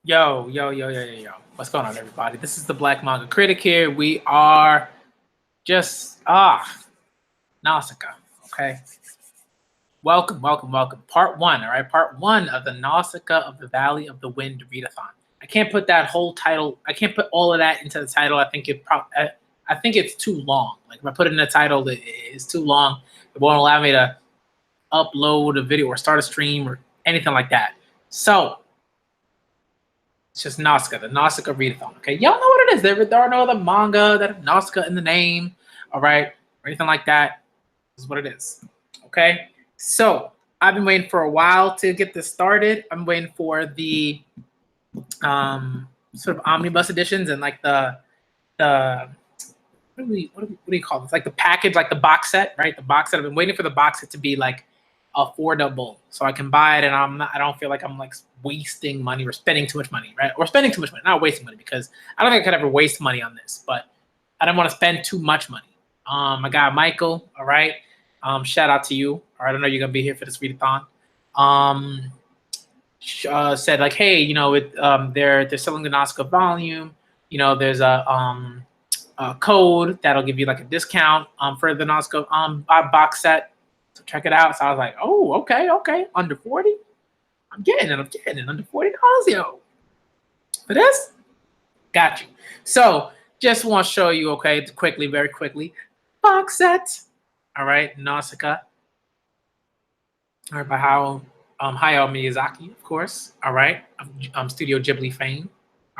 Yo, yo, yo, yo, yo, yo. What's going on, everybody? This is the Black Manga Critic here. We are just, Nausicaä, okay? Welcome, welcome, welcome. Part one, all right? Part one of the Nausicaä of the Valley of the Wind Read-A-Thon. I can't put that whole title, I can't put all of that into the title. I think I think it's too long. Like, if I put it in the title, it's too long. It won't allow me to upload a video or start a stream or anything like that. So, it's just Nausicaä, the Nausicaä Read-A-Thon. Okay, y'all know what it is. There are no other manga that have Nausicaä in the name, all right, or anything like that. This is what it is. Okay, so I've been waiting for a while to get this started. I'm waiting for the sort of omnibus editions and like the what do you call this? Like the package, like the box set, right? The box set. I've been waiting for the box set to be like affordable so I can buy it and I don't feel like I'm like wasting money or spending too much money, right? Or spending too much money, not wasting money, because I don't think I could ever waste money on this, but I don't want to spend too much money. My guy Michael, all right. Shout out to you. All right, I know you're gonna be here for this readathon. Said like, hey, you know, they're selling the Nausicaä volume. You know, there's a code that'll give you like a discount for the Nausicaä box set. So check it out. So I was like, oh, okay. Under 40? I'm getting it. Under $40, yo. For this? Got you. So just want to show you, okay, quickly, very quickly. Box set. All right, Nausicaä. All right, by Hayao Miyazaki, of course. All right. Studio Ghibli fame.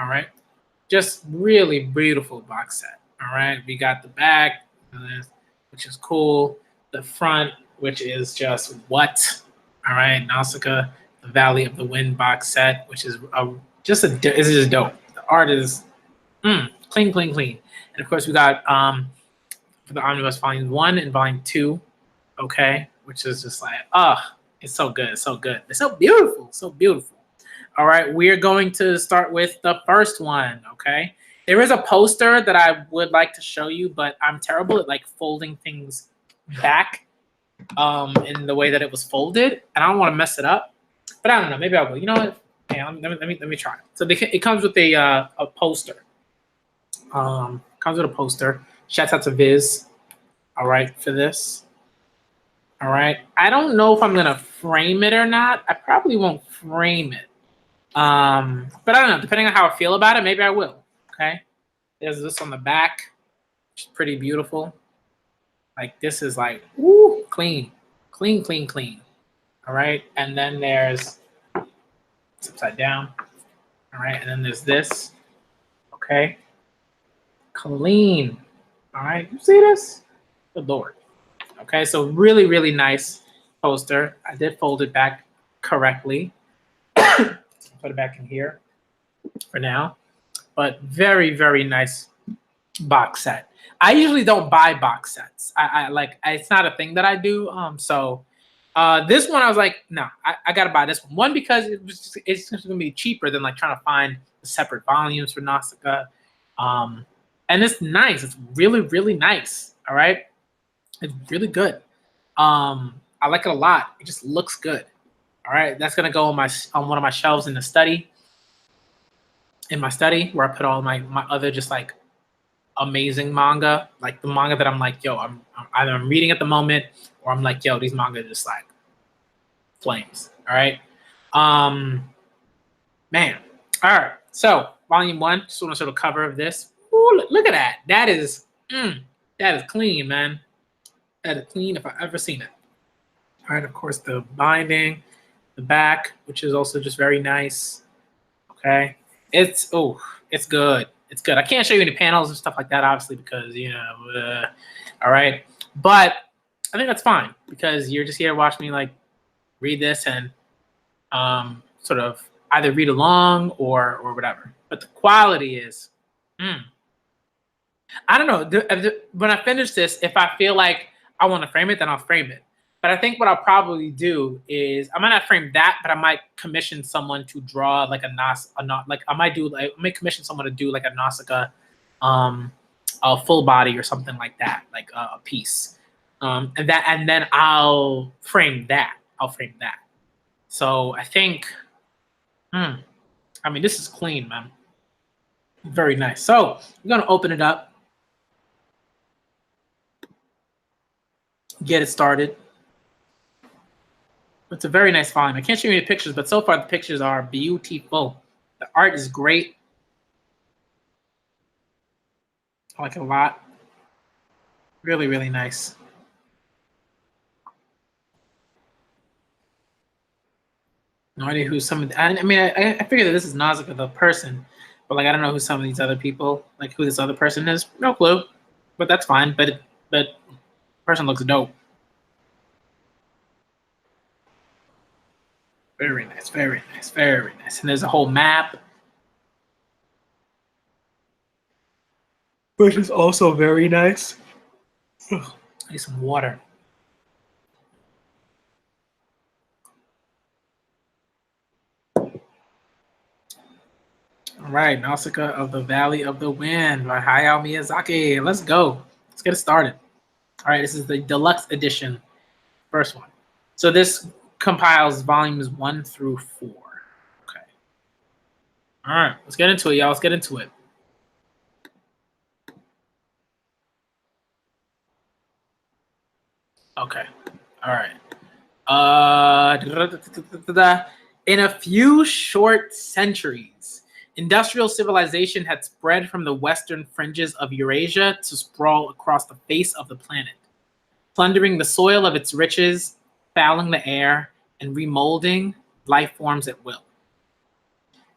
All right. Just really beautiful box set. All right. We got the back, which is cool. The front, which is just what? All right, Nausicaä, the Valley of the Wind box set, which is it's just dope. The art is clean. And of course, we got for the Omnibus Volume 1 and Volume 2, okay, which is just like, it's so good, it's so good. It's so beautiful. All right, we're going to start with the first one, okay? There is a poster that I would like to show you, but I'm terrible at like folding things back in the way that it was folded, and I don't want to mess it up. But I don't know, maybe I will. You know what? Yeah, let me try. So it comes with a poster. Comes with a poster. Shouts out to Viz. All right, for this. All right. I don't know if I'm gonna frame it or not. I probably won't frame it. But I don't know. Depending on how I feel about it, maybe I will. Okay. There's this on the back, which is pretty beautiful. Like this is like, woo, clean. All right. And then there's, it's upside down. All right. And then there's this. Okay. Clean. All right. You see this? Good Lord. Okay. So really nice poster. I did fold it back correctly. Put it back in here for now. But very nice box set. I usually don't buy box sets. I like, it's not a thing that I do. So this one I was like, no, I gotta buy this one. One, because it's just gonna be cheaper than like trying to find the separate volumes for Nausicaä. And it's nice. It's really nice. All right, it's really good. I like it a lot. It just looks good. All right, that's gonna go on one of my shelves in the study. In my study, where I put all my other just like amazing manga, like the manga that I'm like, yo, I'm either reading at the moment, or I'm like, yo, these manga are just like flames. All right, man. All right, so volume 1, just want to sort of cover of this. Ooh, look at that. That is clean, man. That is clean if I ever seen it. All right, of course, the binding, the back, which is also just very nice. Okay, it's good. It's good. I can't show you any panels and stuff like that, obviously, because, you know, all right. But I think that's fine, because you're just here to watch me like read this and sort of either read along or whatever. But the quality is, I don't know. When I finish this, if I feel like I want to frame it, then I'll frame it. But I think what I'll probably do is I might not frame that, but I might commission someone to draw like I might commission someone to do like a Nausicaä, a full body or something like that, like a piece, and then I'll frame that. So I think I mean, this is clean, man. Very nice. So I'm gonna open it up, get it started. It's a very nice volume. I can't show you any pictures, but so far the pictures are beautiful. The art is great. I like it a lot. Really, really nice. No idea who some of the, I mean, I figure that this is Nausicaä, the person, but like I don't know who some of these other people, like who this other person is. No clue, but that's fine. But the person looks dope. Very nice, very nice, very nice. And there's a whole map, which is also very nice. Ugh, I need some water. All right, Nausicaa of the Valley of the Wind by Hayao Miyazaki. Let's go. Let's get it started. All right, this is the deluxe edition, first one. So this compiles volumes 1 through 4. Okay. All right, let's get into it, y'all. Let's get into it. Okay. All right. In a few short centuries, industrial civilization had spread from the western fringes of Eurasia to sprawl across the face of the planet, plundering the soil of its riches, fouling the air, and remolding life forms at will.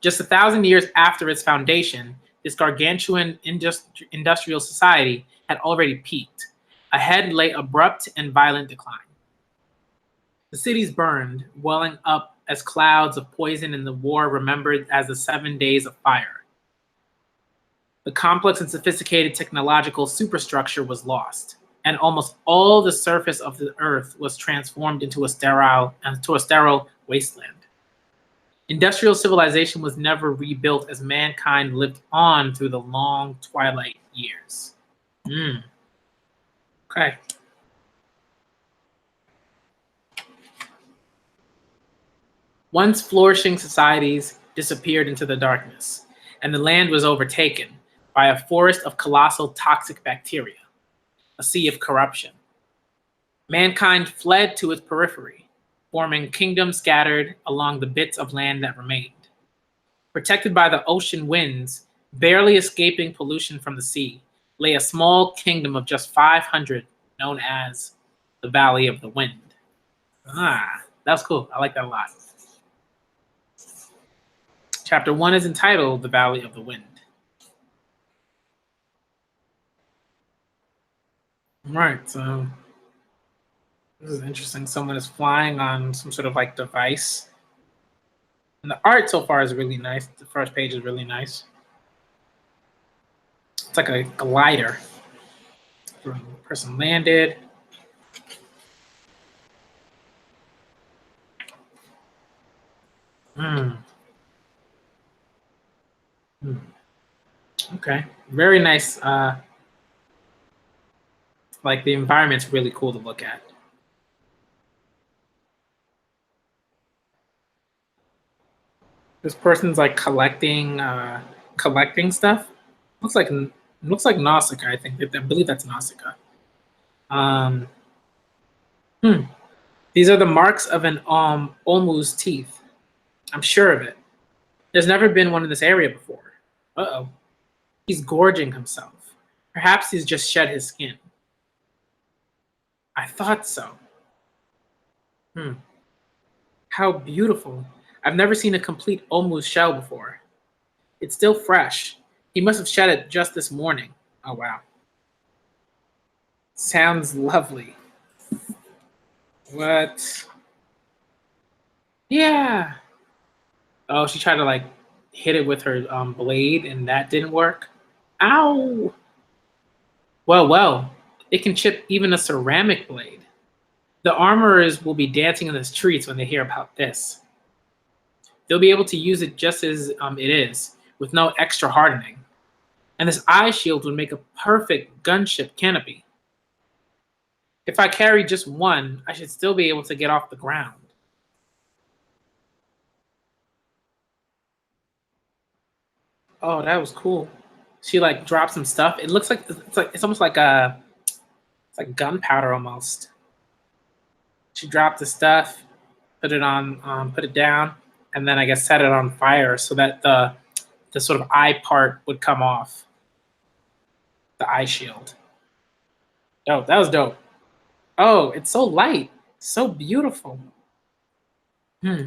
Just 1,000 years after its foundation, this gargantuan industrial society had already peaked. Ahead lay abrupt and violent decline. The cities burned, welling up as clouds of poison in the war remembered as the 7 days of fire. The complex and sophisticated technological superstructure was lost, and almost all the surface of the earth was transformed into a sterile wasteland. Industrial civilization was never rebuilt as mankind lived on through the long twilight years. Okay. Once flourishing societies disappeared into the darkness, and the land was overtaken by a forest of colossal toxic bacteria, a sea of corruption. Mankind fled to its periphery, forming kingdoms scattered along the bits of land that remained. Protected by the ocean winds, barely escaping pollution from the sea, lay a small kingdom of just 500 known as the Valley of the Wind. That's cool. I like that a lot. Chapter 1 is entitled The Valley of the Wind. All right, so this is interesting. Someone is flying on some sort of like device. And the art so far is really nice. The first page is really nice. It's like a glider. The person landed. Okay, very nice. Like the environment's really cool to look at. This person's like collecting stuff. Looks like Nausicaä. I believe that's Nausicaä. These are the marks of an Olmu's teeth. I'm sure of it. There's never been one in this area before. Uh-oh. He's gorging himself. Perhaps he's just shed his skin. I thought so. How beautiful. I've never seen a complete Olmu's shell before. It's still fresh. He must have shed it just this morning. Oh, wow. Sounds lovely. What? Yeah. Oh, she tried to like hit it with her blade and that didn't work. Ow. Well, it can chip even a ceramic blade. The armorers will be dancing in the streets when they hear about this. They'll be able to use it just as it is, with no extra hardening. And this eye shield would make a perfect gunship canopy. If I carry just one, I should still be able to get off the ground. Oh, that was cool. She like dropped some stuff. It looks like it's almost like a it's like gunpowder almost. She dropped the stuff, put it on, put it down, and then I guess set it on fire so that the sort of eye part would come off, the eye shield. Oh, that was dope. Oh, it's so light, so beautiful. Hmm.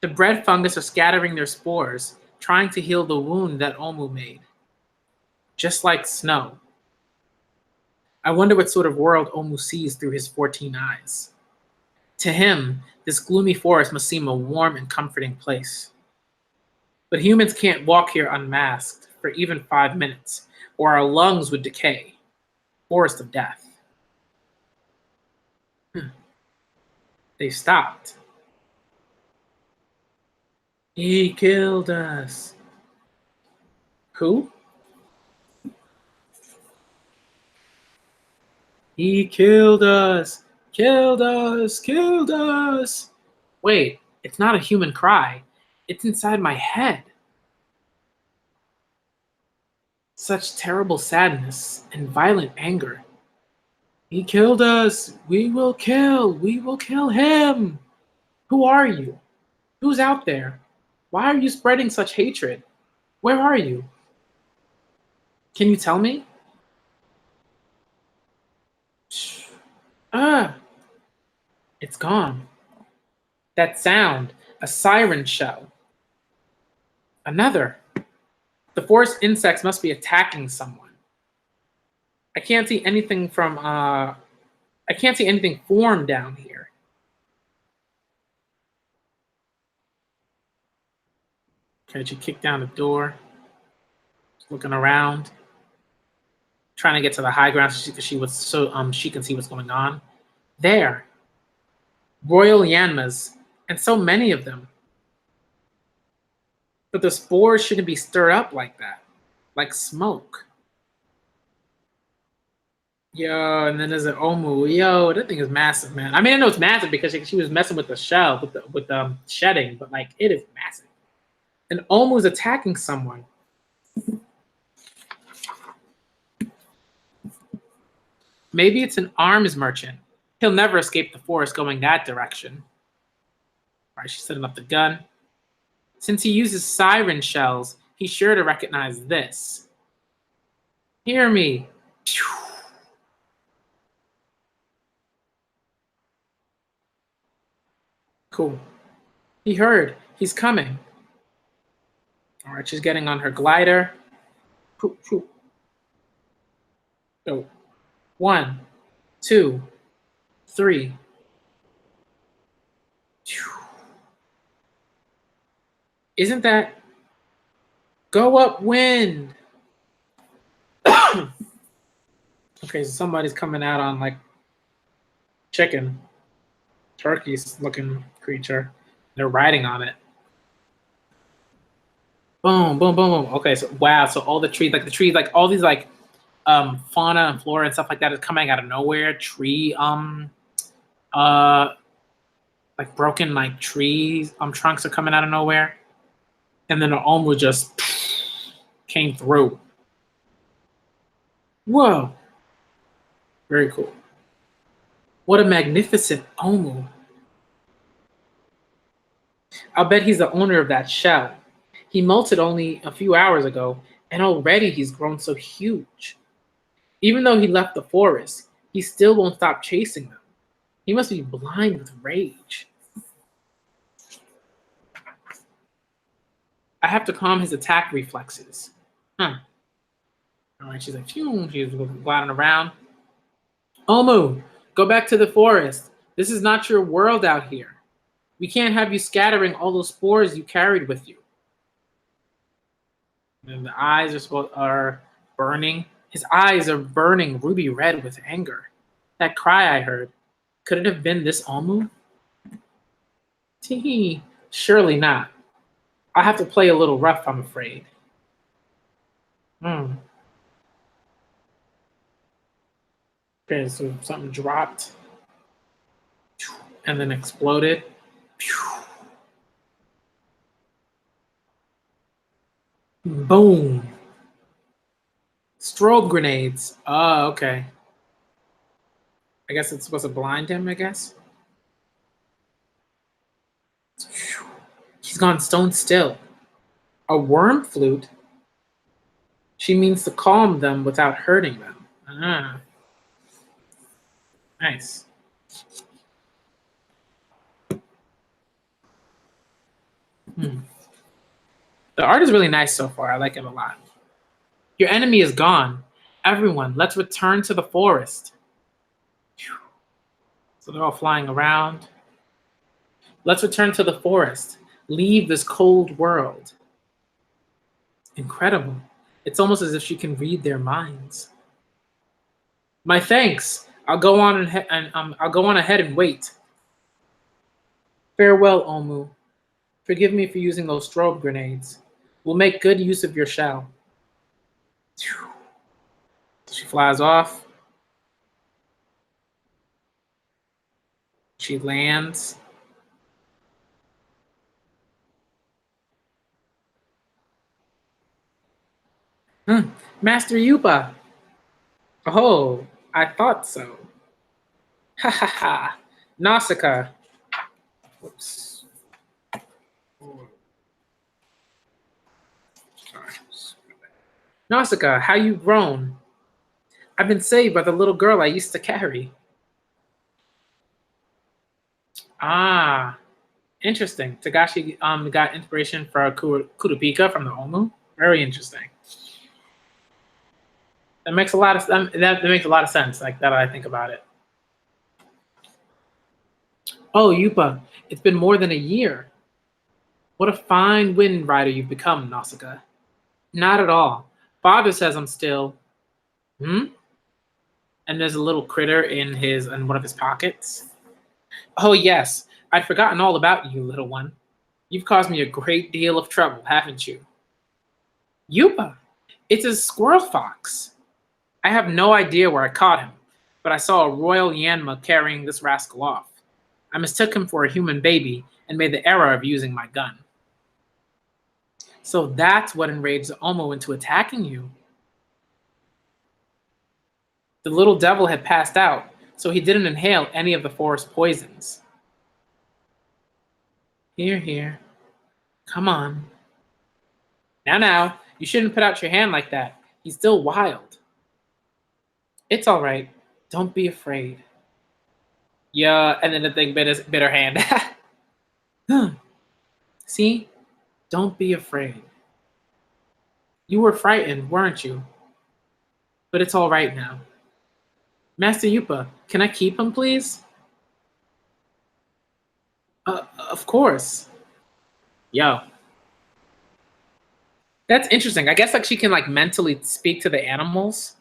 The bread fungus are scattering their spores, trying to heal the wound that Omu made, just like snow. I wonder what sort of world Omu sees through his 14 eyes. To him, this gloomy forest must seem a warm and comforting place. But humans can't walk here unmasked for even 5 minutes, or our lungs would decay. Forest of death. They stopped. He killed us. Who? He killed us. Killed us. Killed us. Wait, it's not a human cry. It's inside my head. Such terrible sadness and violent anger. He killed us. We will kill. We will kill him. Who are you? Who's out there? Why are you spreading such hatred? Where are you? Can you tell me? Ah, it's gone. That sound, a siren shell. Another. The forest insects must be attacking someone. I can't see anything from I can't see anything form down here. Okay, she kicked down the door, looking around, trying to get to the high ground so she was so she can see what's going on. There, royal Yanmas, and so many of them. But the spores shouldn't be stirred up like that, like smoke. Yo, and then there's an Omu. Yo, that thing is massive, man. I mean, I know it's massive because she was messing with the shell, with the shedding, but like it is massive. And Omu's attacking someone. Maybe it's an arms merchant. He'll never escape the forest going that direction. All right, she's setting up the gun. Since he uses siren shells, he's sure to recognize this. Hear me. Cool. He heard. He's coming. All right, she's getting on her glider. Oh. 1, 2, 3. Isn't that go up wind? Okay, so somebody's coming out on like chicken, turkey's looking creature. They're riding on it. Boom, boom, boom, boom. Okay, so wow, so all the trees, like all these like fauna and flora and stuff like that is coming out of nowhere. Tree uh like broken like trees trunks are coming out of nowhere. And then the Omu just came through. Whoa. Very cool. What a magnificent Omu. I'll bet he's the owner of that shell. He molted only a few hours ago, and already he's grown so huge. Even though he left the forest, he still won't stop chasing them. He must be blind with rage. I have to calm his attack reflexes. Huh. All right, she's like, phew, she's gliding around. Omu, go back to the forest. This is not your world out here. We can't have you scattering all those spores you carried with you. And the eyes are burning. His eyes are burning ruby red with anger. That cry I heard, could it have been this Omu? Tee, surely not. I'll have to play a little rough, I'm afraid. Hmm. Okay, so something dropped and then exploded. Boom. Strobe grenades. Oh, okay. I guess it's supposed to blind him, I guess. He's gone stone still. A worm flute? She means to calm them without hurting them. Ah, nice. Hmm. The art is really nice so far. I like it a lot. Your enemy is gone. Everyone, let's return to the forest. So they're all flying around. Let's return to the forest. Leave this cold world. Incredible. It's almost as if she can read their minds. My thanks. I'll go on I'll go on ahead and wait. Farewell, Omu. Forgive me for using those strobe grenades. We'll make good use of your shell. She flies off. She lands. Master Yupa. Oh, I thought so. Ha ha ha. Nausicaä. Whoops. Sorry. Nausicaä, how you grown? I've been saved by the little girl I used to carry. Ah, interesting. Tagashi got inspiration for Kurapika from the Omu. Very interesting. That makes a lot of that makes a lot of sense. Like that, I think about it. Oh, Yupa, it's been more than a year. What a fine wind rider you've become, Nausicaa. Not at all. Father says I'm still. Hmm. And there's a little critter in one of his pockets. Oh yes, I'd forgotten all about you, little one. You've caused me a great deal of trouble, haven't you? Yupa, it's a squirrel fox. I have no idea where I caught him, but I saw a royal Yanma carrying this rascal off. I mistook him for a human baby and made the error of using my gun. So that's what enraged Omo into attacking you. The little devil had passed out, so he didn't inhale any of the forest poisons. Here, here. Come on. Now, you shouldn't put out your hand like that. He's still wild. It's all right. Don't be afraid. Yeah, and then the thing bit her hand. See? Don't be afraid. You were frightened, weren't you? But it's all right now. Master Yupa, can I keep him, please? Of course. Yo. That's interesting. I guess like she can like mentally speak to the animals.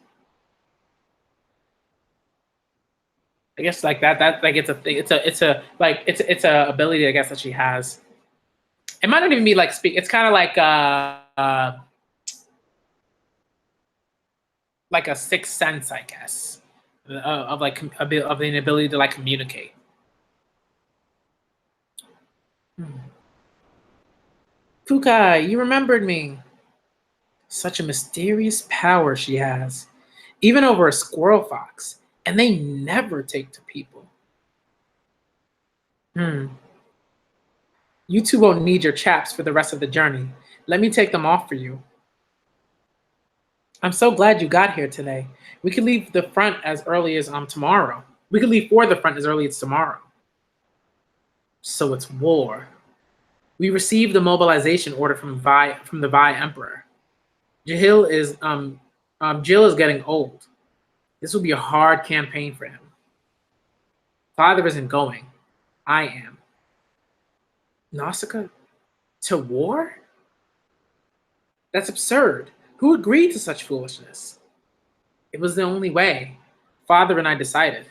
I guess like that like it's a thing. It's a ability I guess that she has. It might not even be like speak. It's kind of like a sixth sense, I guess, of like of the ability to like communicate. Kukai, you remembered me. Such a mysterious power she has, even over a squirrel fox, and they never take to people. Hmm. You two won't need your chaps for the rest of the journey. Let me take them off for you. I'm so glad you got here today. We could leave the front as early as tomorrow. We could leave for the front as early as tomorrow. So it's war. We received the mobilization order from the Vi Emperor. Jill is getting old. This will be a hard campaign for him. Father isn't going. I am. Nausicaa? To war? That's absurd. Who agreed to such foolishness? It was the only way. Father and I decided.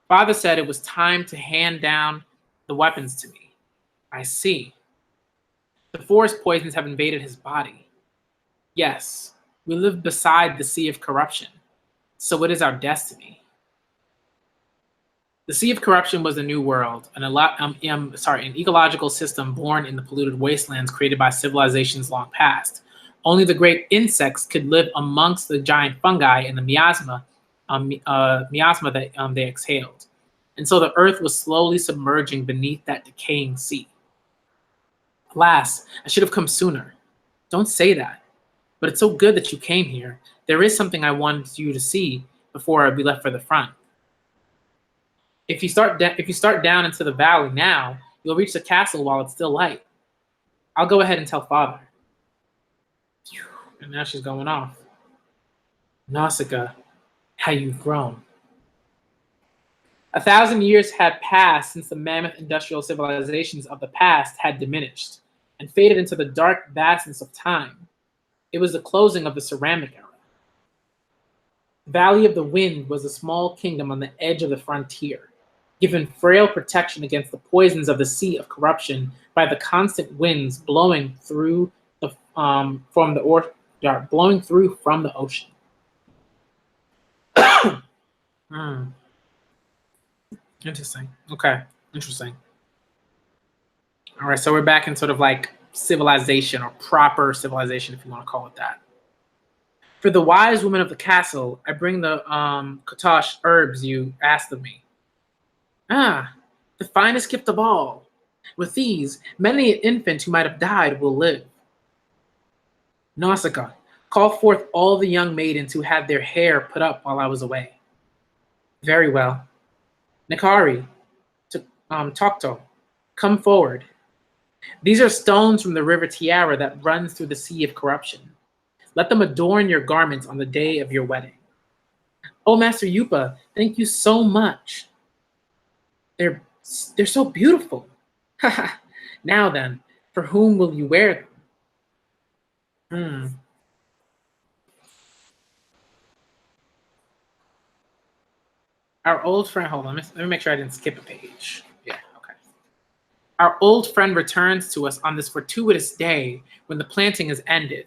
Father said it was time to hand down the weapons to me. I see. The forest poisons have invaded his body. Yes, we live beside the sea of corruption, so it is our destiny. The Sea of Corruption was a new world, an ecological system born in the polluted wastelands created by civilizations long past. Only the great insects could live amongst the giant fungi and the miasma that they exhaled. And so the earth was slowly submerging beneath that decaying sea. Alas, I should have come sooner. Don't say that. But it's so good that you came here. There is something I wanted you to see before we left for the front. If you start down into the valley now, you'll reach the castle while it's still light. I'll go ahead and tell Father. Phew, and now she's going off. Nausicaa, how you've grown. 1,000 years had passed since the mammoth industrial civilizations of the past had diminished and faded into the dark vastness of time. It was the closing of the ceramic era. Valley of the Wind was a small kingdom on the edge of the frontier, given frail protection against the poisons of the Sea of Corruption by the constant winds blowing through from the ocean. Interesting. Okay. Interesting. All right. So we're back in sort of like civilization, or proper civilization, if you want to call it that. For the wise woman of the castle, I bring the Kotosh herbs you asked of me. Ah, the finest gift of all. With these, many an infant who might have died will live. Nausicaa, call forth all the young maidens who had their hair put up while I was away. Very well. Nakari, Tokto, come forward. These are stones from the river Tiara that runs through the Sea of Corruption. Let them adorn your garments on the day of your wedding. Oh, Master Yupa, thank you so much. They're so beautiful. Now then, for whom will you wear them? Our old friend, hold on, let me make sure I didn't skip a page. Yeah, okay. Our old friend returns to us on this fortuitous day when the planting is ended.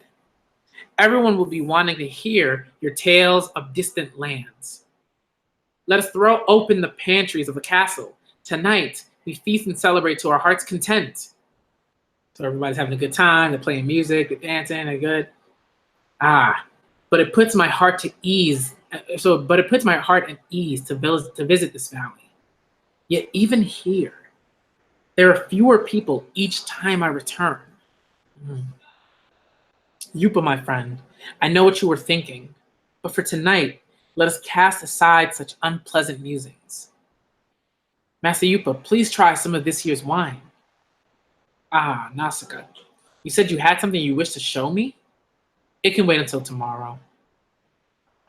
Everyone will be wanting to hear your tales of distant lands. Let us throw open the pantries of the castle. Tonight, we feast and celebrate to our heart's content. So everybody's having a good time, they're playing music, they're dancing, they're good. But it puts my heart at ease to visit this valley. Yet even here, there are fewer people each time I return. Yupa, my friend, I know what you were thinking, but for tonight, let us cast aside such unpleasant musings. Master Yupa, please try some of this year's wine. Nausicaa, you said you had something you wished to show me? It can wait until tomorrow.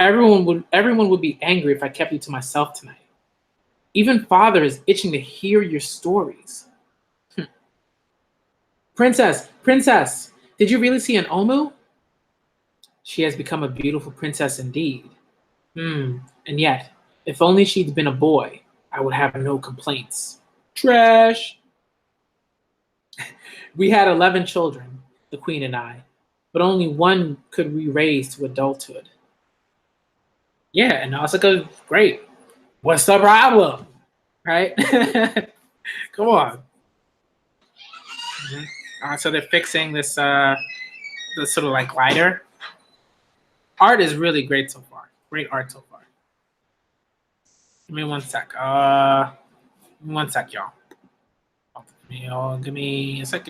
Everyone would be angry if I kept you to myself tonight. Even Father is itching to hear your stories. Princess, did you really see an Omu? She has become a beautiful princess indeed. And yet, if only she'd been a boy, I would have no complaints. Trash! We had 11 children, the queen and I, but only one could we raise to adulthood. Yeah, and Nausicaa, great. What's the problem? Right? Come on. So they're fixing this sort of like glider. Art is really great so far. Great art so far. Give me one sec. Y'all. Give me a sec.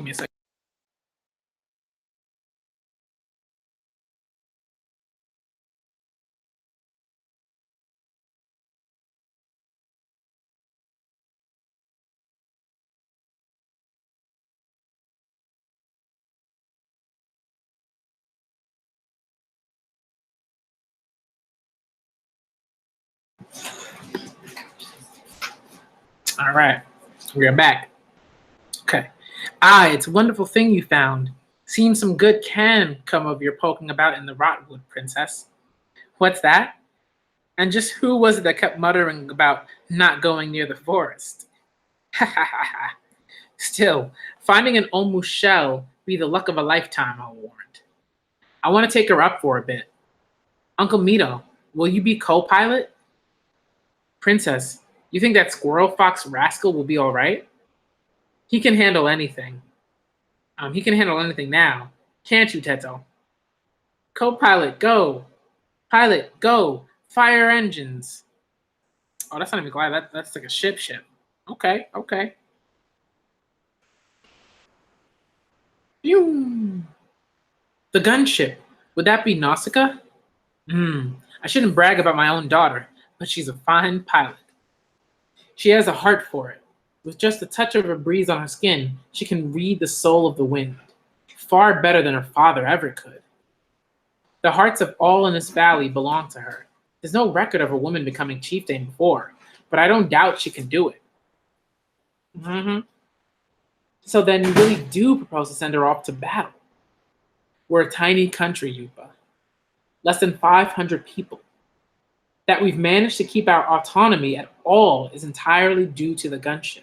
All right, we are back. Okay. It's a wonderful thing you found. Seems some good can come of your poking about in the rotwood, princess. What's that? And just who was it that kept muttering about not going near the forest? Ha ha ha ha. Still, finding an Omu shell be the luck of a lifetime, I'll warrant. I want to take her up for a bit. Uncle Mito, will you be co-pilot? Princess, You think that Squirrel Fox rascal will be all right? He can handle anything. He can handle anything now. Can't you, Teto? Co-pilot, go. Pilot, go. Fire engines. Oh, that's not even glide. That's like a ship. Okay, okay. Phew. The gunship. Would that be Nausicaä? I shouldn't brag about my own daughter, but she's a fine pilot. She has a heart for it. With just a touch of a breeze on her skin, she can read the soul of the wind, far better than her father ever could. The hearts of all in this valley belong to her. There's no record of a woman becoming chieftain before, but I don't doubt she can do it. So then you really do propose to send her off to battle. We're a tiny country, Yupa. Less than 500 people. That we've managed to keep our autonomy at all is entirely due to the gunship.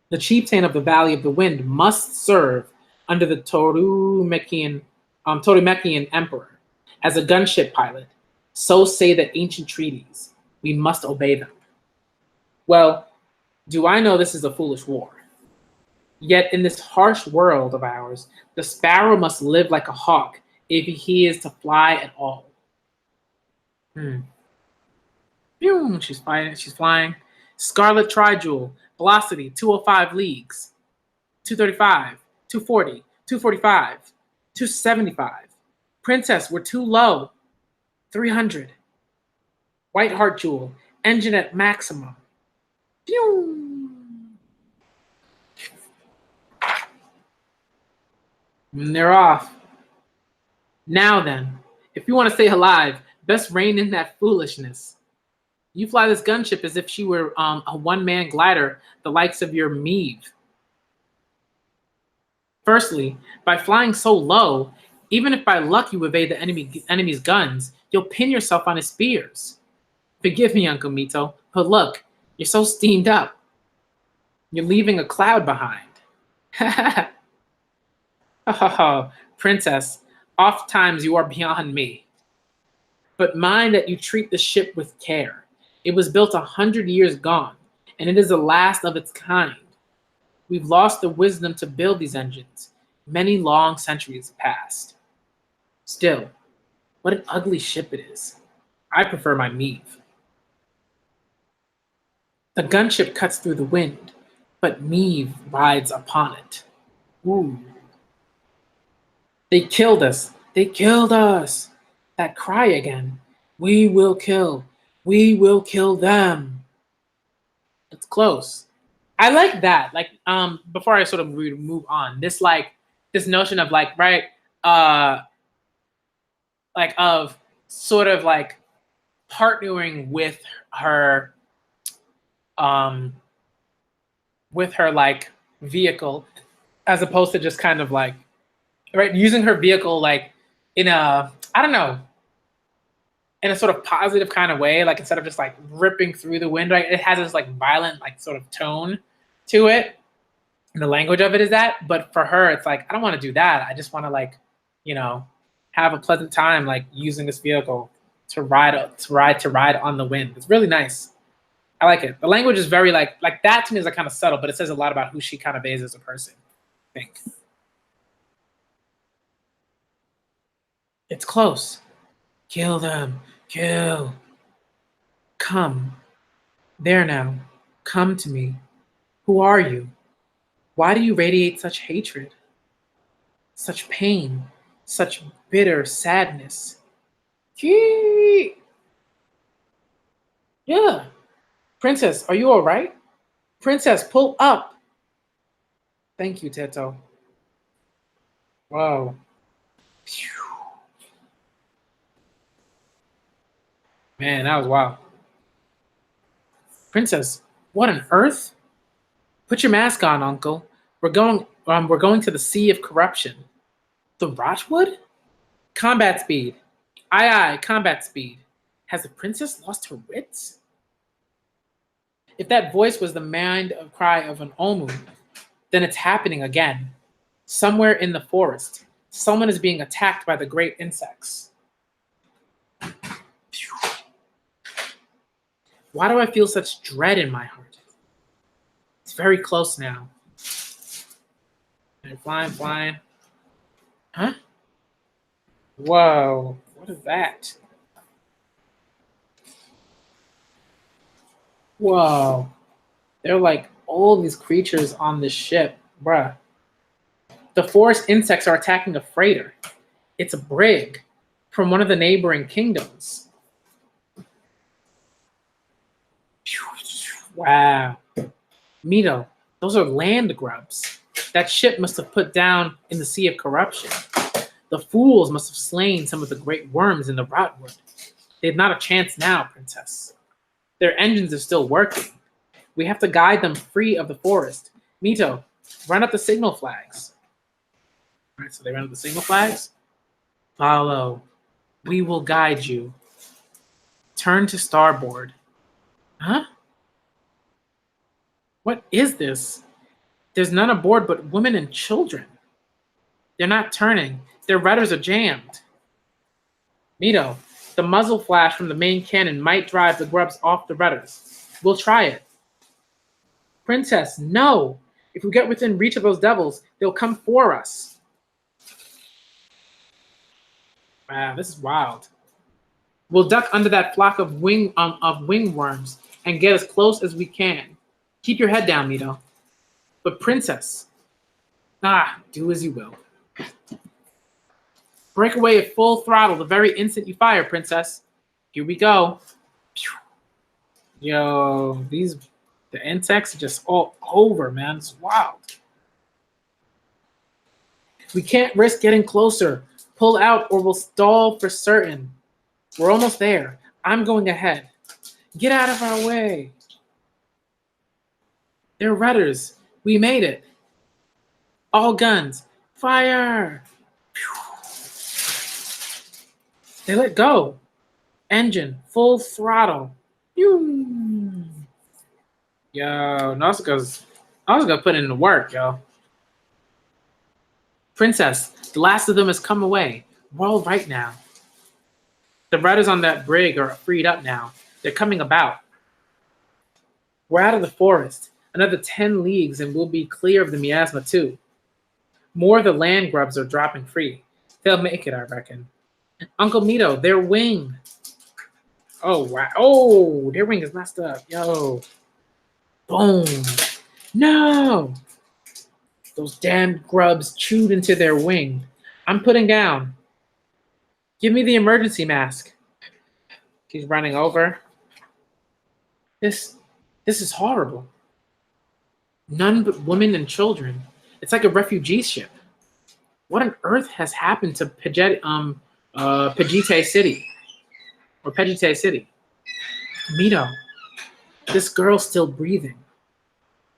The chieftain of the Valley of the Wind must serve under the Torumekian emperor as a gunship pilot. So say the ancient treaties. We must obey them. Well, do I know this is a foolish war? Yet in this harsh world of ours, the sparrow must live like a hawk if he is to fly at all. She's flying. Scarlet Trijewel, velocity 205 leagues, 235, 240, 245, 275. Princess, we're too low, 300. White Heart Jewel, engine at maximum. And they're off. Now then, if you want to stay alive, best rein in that foolishness. You fly this gunship as if she were a one-man glider, the likes of your Meave. Firstly, by flying so low, even if by luck you evade the enemy's guns, you'll pin yourself on his spears. Forgive me, Uncle Mito, but look, you're so steamed up. You're leaving a cloud behind. Oh, Princess, oft-times you are beyond me. But mind that you treat the ship with care. It was built 100 years gone, and it is the last of its kind. We've lost the wisdom to build these engines. Many long centuries have passed. Still, what an ugly ship it is. I prefer my Meave. The gunship cuts through the wind, but Meave rides upon it. Ooh. They killed us. They killed us. That cry again. We will kill. We will kill them. It's close. I like that. Like, before I sort of move on, this notion of of sort of like partnering with her like vehicle, as opposed to just kind of like, right, using her vehicle like in a, I don't know, in a sort of positive kind of way, like instead of just like ripping through the wind, right? It has this like violent, like sort of tone to it. And the language of it is that, but for her, it's like, I don't want to do that. I just want to like, have a pleasant time, like using this vehicle to ride on the wind. It's really nice. I like it. The language is very like that to me is like kind of subtle, but it says a lot about who she kind of is as a person, I think. It's close. Kill them. Kill. Come. There now. Come to me. Who are you? Why do you radiate such hatred? Such pain? Such bitter sadness? Gee. Yeah. Princess, are you all right? Princess, pull up. Thank you, Teto. Wow. Phew. Man, that was wild. Princess, what on earth? Put your mask on, Uncle. We're going to the Sea of Corruption. The Rotwood? Combat speed. Aye, combat speed. Has the princess lost her wits? If that voice was the mind of cry of an Omu, then it's happening again. Somewhere in the forest, someone is being attacked by the great insects. Why do I feel such dread in my heart? It's very close now. And flying. Huh? Whoa. What is that? Whoa. They're like all these creatures on this ship. Bruh. The forest insects are attacking a freighter. It's a brig from one of the neighboring kingdoms. Wow. Mito, those are land grubs. That ship must have put down in the Sea of Corruption. The fools must have slain some of the great worms in the rotwood. They have not a chance now, Princess. Their engines are still working. We have to guide them free of the forest. Mito, run up the signal flags. All right, so they run up the signal flags. Follow. We will guide you. Turn to starboard. Huh? What is this? There's none aboard but women and children. They're not turning. Their rudders are jammed. Mito, the muzzle flash from the main cannon might drive the grubs off the rudders. We'll try it. Princess, no! If we get within reach of those devils, they'll come for us. Wow, this is wild. We'll duck under that flock of wingworms and get as close as we can. Keep your head down, Mito. But Princess, do as you will. Break away at full throttle the very instant you fire, Princess. Here we go. Yo, the insects are just all over, man. It's wild. We can't risk getting closer. Pull out or we'll stall for certain. We're almost there. I'm going ahead. Get out of our way. They're rudders. We made it. All guns. Fire. They let go. Engine. Full throttle. Yo, Nausicaa's putting in the work, yo. Princess, the last of them has come away. We're all right now. The rudders on that brig are freed up now. They're coming about. We're out of the forest. Another 10 leagues and we'll be clear of the miasma too. More of the land grubs are dropping free. They'll make it, I reckon. Uncle Mito, their wing. Oh, wow. Oh, their wing is messed up. Yo. Boom. No. Those damn grubs chewed into their wing. I'm putting down. Give me the emergency mask. He's running over. This is horrible. None but women and children. It's like a refugee ship. What on earth has happened to Pejite City? Or Pejite City? Mito, this girl's still breathing.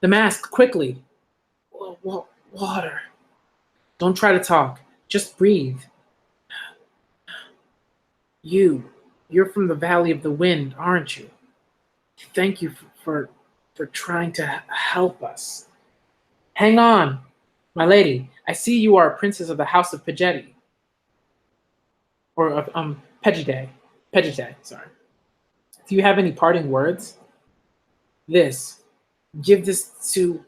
The mask, quickly. Water. Don't try to talk. Just breathe. You're from the Valley of the Wind, aren't you? Thank you for trying to help us. Hang on, my lady. I see you are a princess of the House of Pejete. Or of Pejite. Pejite, sorry. Do you have any parting words? Give this to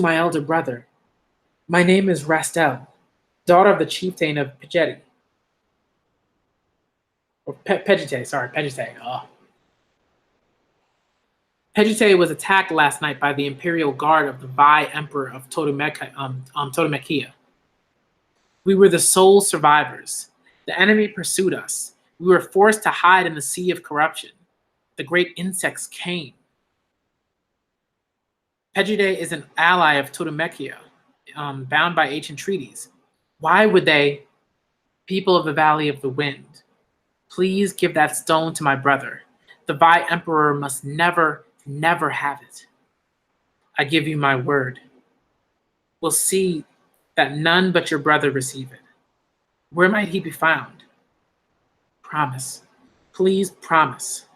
my elder brother. My name is Rastel, daughter of the chieftain of Pejete. Or Pejite, sorry, Pejite. Oh. Pejite was attacked last night by the Imperial Guard of the Vai Emperor of Totomekia. We were the sole survivors. The enemy pursued us. We were forced to hide in the Sea of Corruption. The great insects came. Pejite is an ally of Totomekia, bound by ancient treaties. Why would they, people of the Valley of the Wind, please give that stone to my brother? The Vai Emperor must never have it. I give you my word. We'll see that none but your brother receive it. Where might he be found? Promise. Please promise.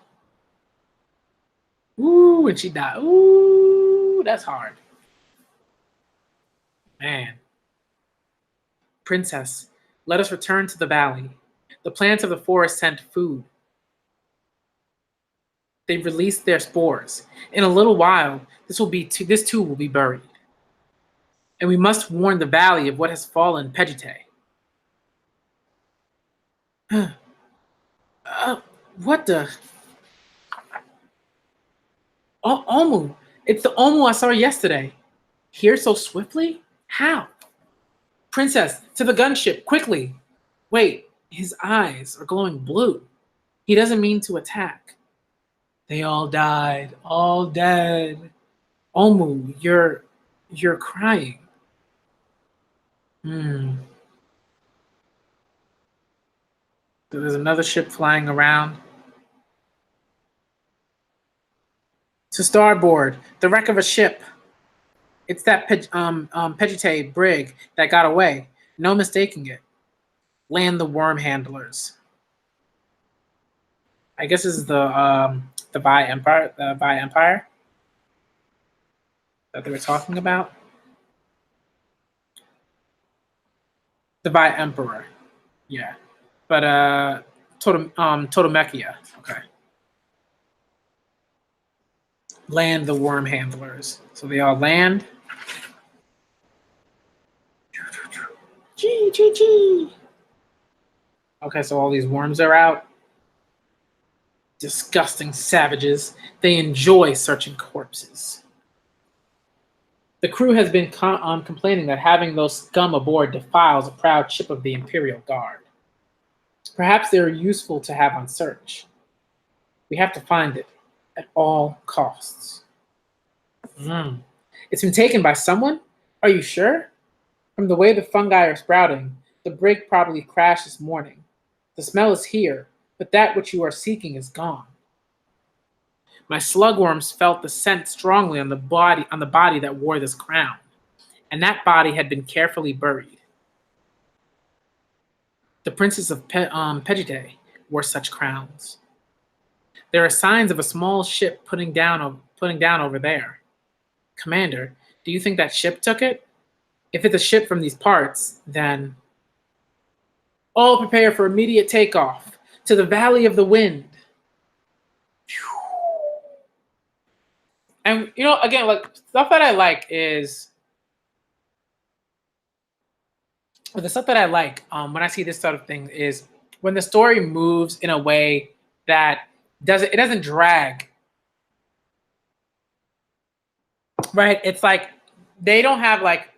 Ooh, and she died. Ooh, that's hard. Man. Princess, let us return to the valley. The plants of the forest sent food. They've released their spores. In a little while, this too will be buried. And we must warn the valley of what has fallen Pejite. What the? Oh, Omu. It's the Omu I saw yesterday. Here so swiftly? How? Princess, to the gunship, quickly. Wait, his eyes are glowing blue. He doesn't mean to attack. They all died, all dead. Omu, you're crying. There's another ship flying around. To starboard, the wreck of a ship. It's that Pejite brig that got away. No mistaking it. Land the worm handlers. I guess this is the Vi Empire, that they were talking about. The Vi Emperor, yeah, but Totomechia. Okay. Land the worm handlers. So they all land. Gee. Okay, so all these worms are out. Disgusting savages. They enjoy searching corpses. The crew has been complaining that having those scum aboard defiles a proud ship of the Imperial Guard. Perhaps they are useful to have on search. We have to find it at all costs. It's been taken by someone? Are you sure? From the way the fungi are sprouting, the brig probably crashed this morning. The smell is here, but that which you are seeking is gone. My slugworms felt the scent strongly on the body that wore this crown, and that body had been carefully buried. The princes of Pejite wore such crowns. There are signs of a small ship putting down over there. Commander, do you think that ship took it? If it's a ship from these parts, then all prepare for immediate takeoff to the Valley of the Wind. And again, like stuff that I like is the stuff that I like when I see this sort of thing is when the story moves in a way that doesn't drag. Right? It's like they don't have like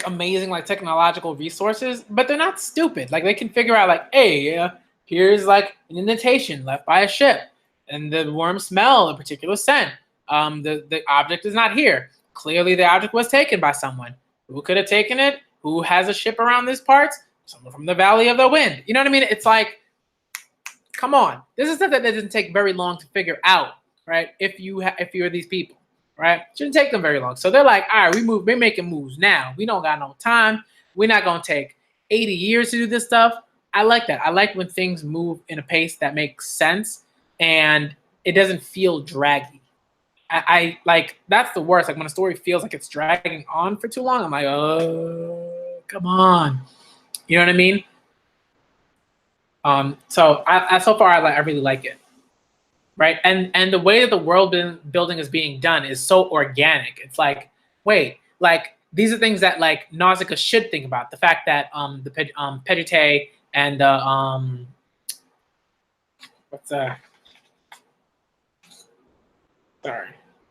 amazing like technological resources, but they're not stupid. Like they can figure out like, hey, here's like an indentation left by a ship, and the worms smell a particular scent. The object is not here. Clearly, the object was taken by someone. Who could have taken it? Who has a ship around these parts? Someone from the Valley of the Wind. You know what I mean? It's like, come on. This is stuff that doesn't take very long to figure out, right? If you're these people, right? Shouldn't take them very long. So they're like, all right, we're making moves now. We don't got no time. We're not gonna take 80 years to do this stuff. I like that. I like when things move in a pace that makes sense and it doesn't feel draggy. I like that's the worst. Like when a story feels like it's dragging on for too long, I'm like, oh, come on. You know what I mean? So so far I really like it. Right. And the way that the world building is being done is so organic. It's like, wait, like these are things that like Nausicaä should think about. The fact that the Pejite and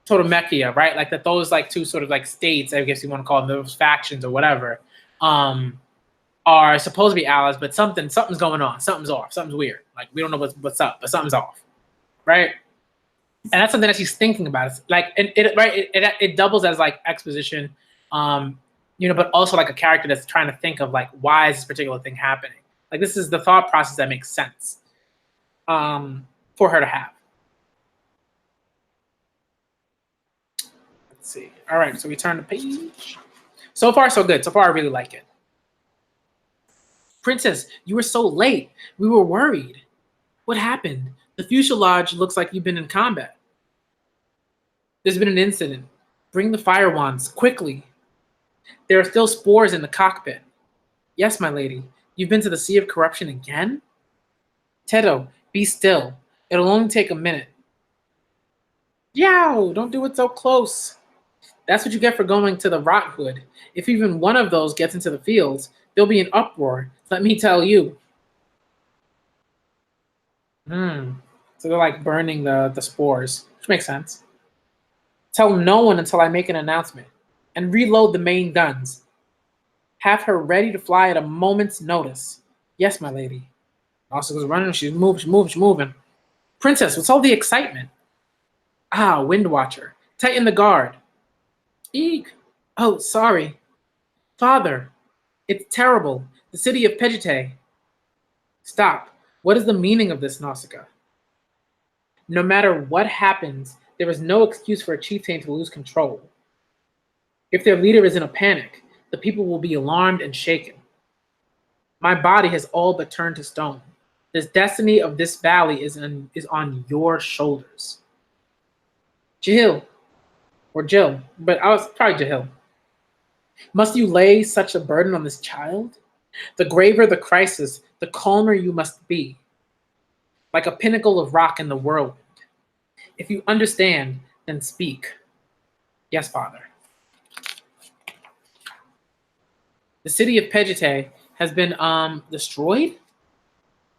Totomechia, right? Like that those like two sort of like states, I guess you want to call them, those factions or whatever, are supposed to be allies, but something's going on. Something's off. Something's weird. Like we don't know what's up, but something's off. Right? And that's something that she's thinking about. It's like it doubles as like exposition, but also like a character that's trying to think of like why is this particular thing happening? Like this is the thought process that makes sense for her to have. Let's see. All right, so we turn the page. So far, so good. So far, I really like it. Princess, you were so late. We were worried. What happened? The fuselage looks like you've been in combat. There's been an incident. Bring the fire wands, quickly. There are still spores in the cockpit. Yes, my lady. You've been to the Sea of Corruption again? Tedo, be still. It'll only take a minute. Yow, don't do it so close. That's what you get for going to the rot hood. If even one of those gets into the fields, there'll be an uproar. Let me tell you. So they're like burning the spores, which makes sense. Tell no one until I make an announcement. And reload the main guns. Have her ready to fly at a moment's notice. Yes, my lady. Nausicaä's running, she's moving. Princess, what's all the excitement? Ah, Wind Watcher. Tighten the guard. Eek. Oh, sorry. Father, it's terrible. The city of Pegite. Stop. What is the meaning of this, Nausicaä? No matter what happens, there is no excuse for a chieftain to lose control. If their leader is in a panic, the people will be alarmed and shaken. My body has all but turned to stone. The destiny of this valley is on your shoulders. Jahil, or Jill, but I was probably Jahil. Must you lay such a burden on this child? The graver the crisis, the calmer you must be. Like a pinnacle of rock in the whirlwind. If you understand, then speak. Yes, Father. The city of Pegite has been destroyed?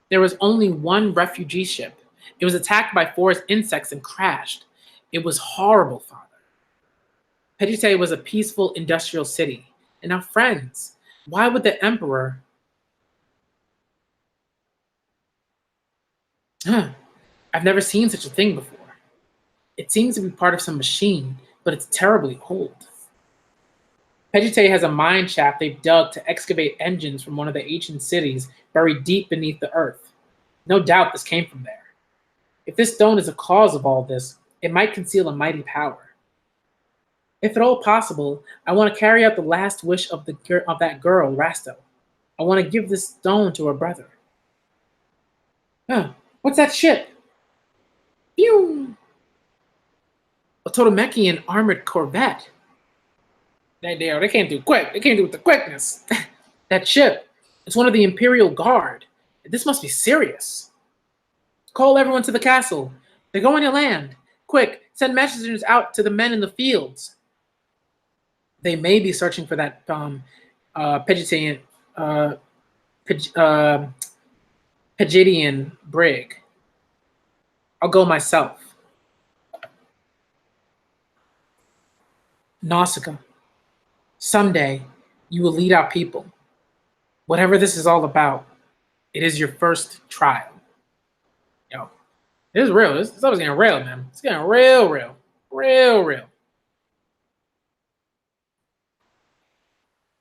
There was only one refugee ship. It was attacked by forest insects and crashed. It was horrible, Father. Pegite was a peaceful industrial city. And now friends. Why would the Emperor... I've never seen such a thing before. It seems to be part of some machine, but it's terribly old. Pegite has a mine shaft they've dug to excavate engines from one of the ancient cities buried deep beneath the earth. No doubt this came from there. If this stone is the cause of all this, it might conceal a mighty power. If at all possible, I want to carry out the last wish of that girl, Rasto. I want to give this stone to her brother. What's that ship? Phew! A Totomechian armored corvette. They can't do quick. They can't do it with the quickness. That ship. It's one of the Imperial Guard. This must be serious. Call everyone to the castle. They're going to land. Quick, send messengers out to the men in the fields. They may be searching for that Pegitian brig. I'll go myself. Nausicaä, someday you will lead our people. Whatever this is all about, it is your first trial. Yo, this is real. This stuff is getting real, man. It's getting real.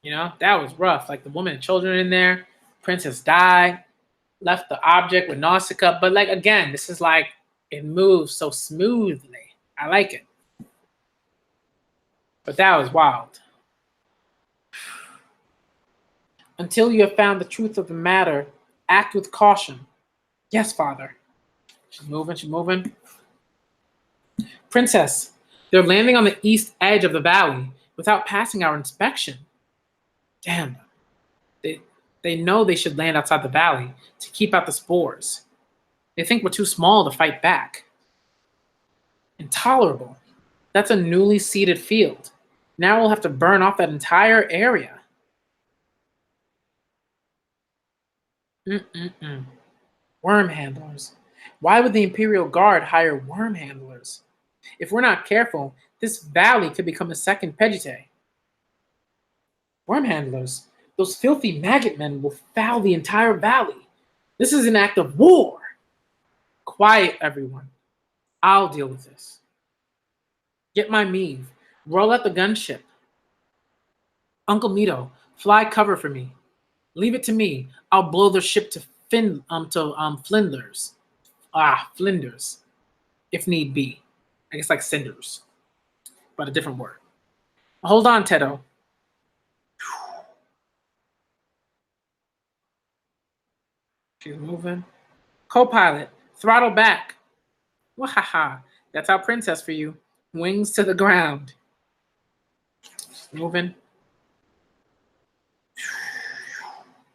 You know, that was rough. Like the woman and children in there, princess died, left the object with Nausicaä. But like again, this is like it moves so smoothly. I like it. But that was wild. Until you have found the truth of the matter, act with caution. Yes, Father. She's moving. Princess, they're landing on the east edge of the valley without passing our inspection. Damn. They know they should land outside the valley to keep out the spores. They think we're too small to fight back. Intolerable. That's a newly seeded field. Now we'll have to burn off that entire area. Worm handlers. Why would the Imperial Guard hire worm handlers? If we're not careful, this valley could become a second Pegite. Worm handlers. Those filthy maggot men will foul the entire valley. This is an act of war. Quiet, everyone. I'll deal with this. Get my Meave. Roll out the gunship. Uncle Mito, fly cover for me. Leave it to me. I'll blow the ship to flinders. Flinders. If need be. I guess like cinders. But a different word. Hold on, Tedo. She's moving. Co-pilot, throttle back. Wahaha. That's our princess for you. Wings to the ground. She's moving.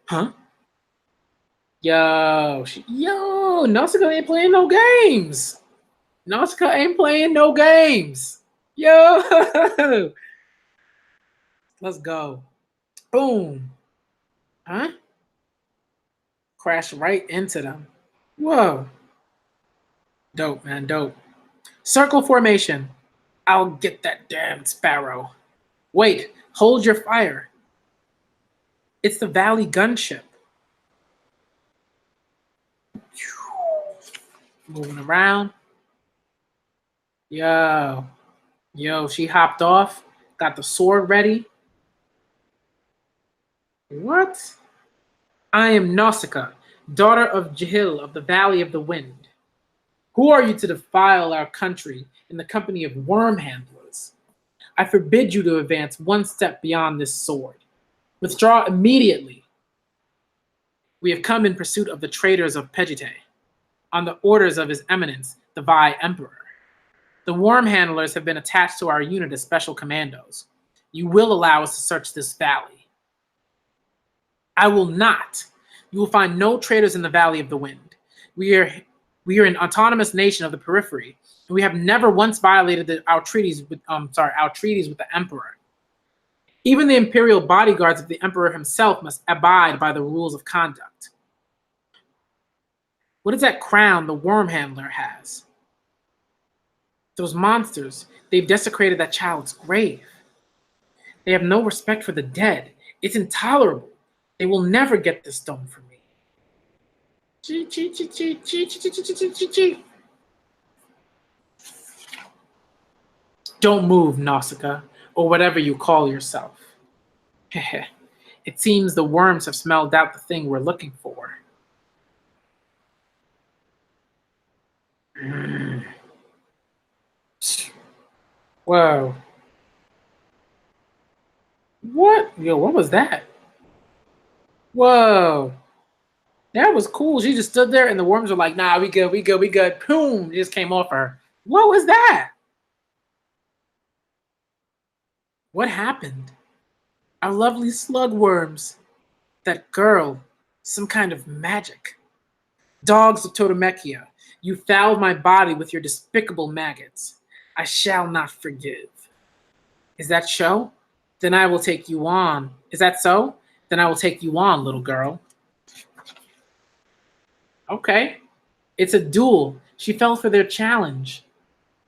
Huh? Nausicaa ain't playing no games. Nausicaa ain't playing no games. Yo, let's go. Boom. Huh? Crash right into them. Whoa. Dope, man. Dope. Circle formation. I'll get that damn sparrow. Wait, hold your fire. It's the Valley gunship. Moving around. Yo. Yo, she hopped off. Got the sword ready. What? I am Nausicaa, daughter of Jahil of the Valley of the Wind. Who are you to defile our country in the company of worm handlers? I forbid you to advance one step beyond this sword. Withdraw immediately. We have come in pursuit of the traitors of Pegite, on the orders of His Eminence, the Vi Emperor. The worm handlers have been attached to our unit as special commandos. You will allow us to search this valley. I will not. You will find no traitors in the Valley of the Wind. We are an autonomous nation of the periphery, and we have never once violated our treaties with the Emperor. Even the imperial bodyguards of the Emperor himself must abide by the rules of conduct. What is that crown the worm handler has? Those monsters, they've desecrated that child's grave. They have no respect for the dead. It's intolerable. They will never get this stone from me. Don't move, Nausicaa, or whatever you call yourself. It seems the worms have smelled out the thing we're looking for. Whoa. What? Yo, what was that? Whoa. That was cool. She just stood there and the worms were like, nah, we good, we good, we good. Boom, just came off her. What was that? What happened? Our lovely slug worms. That girl. Some kind of magic. Dogs of Totemechia, you fouled my body with your despicable maggots. I shall not forgive. Is that so? Then I will take you on. Is that so? Then I will take you on, little girl. Okay. It's a duel. She fell for their challenge.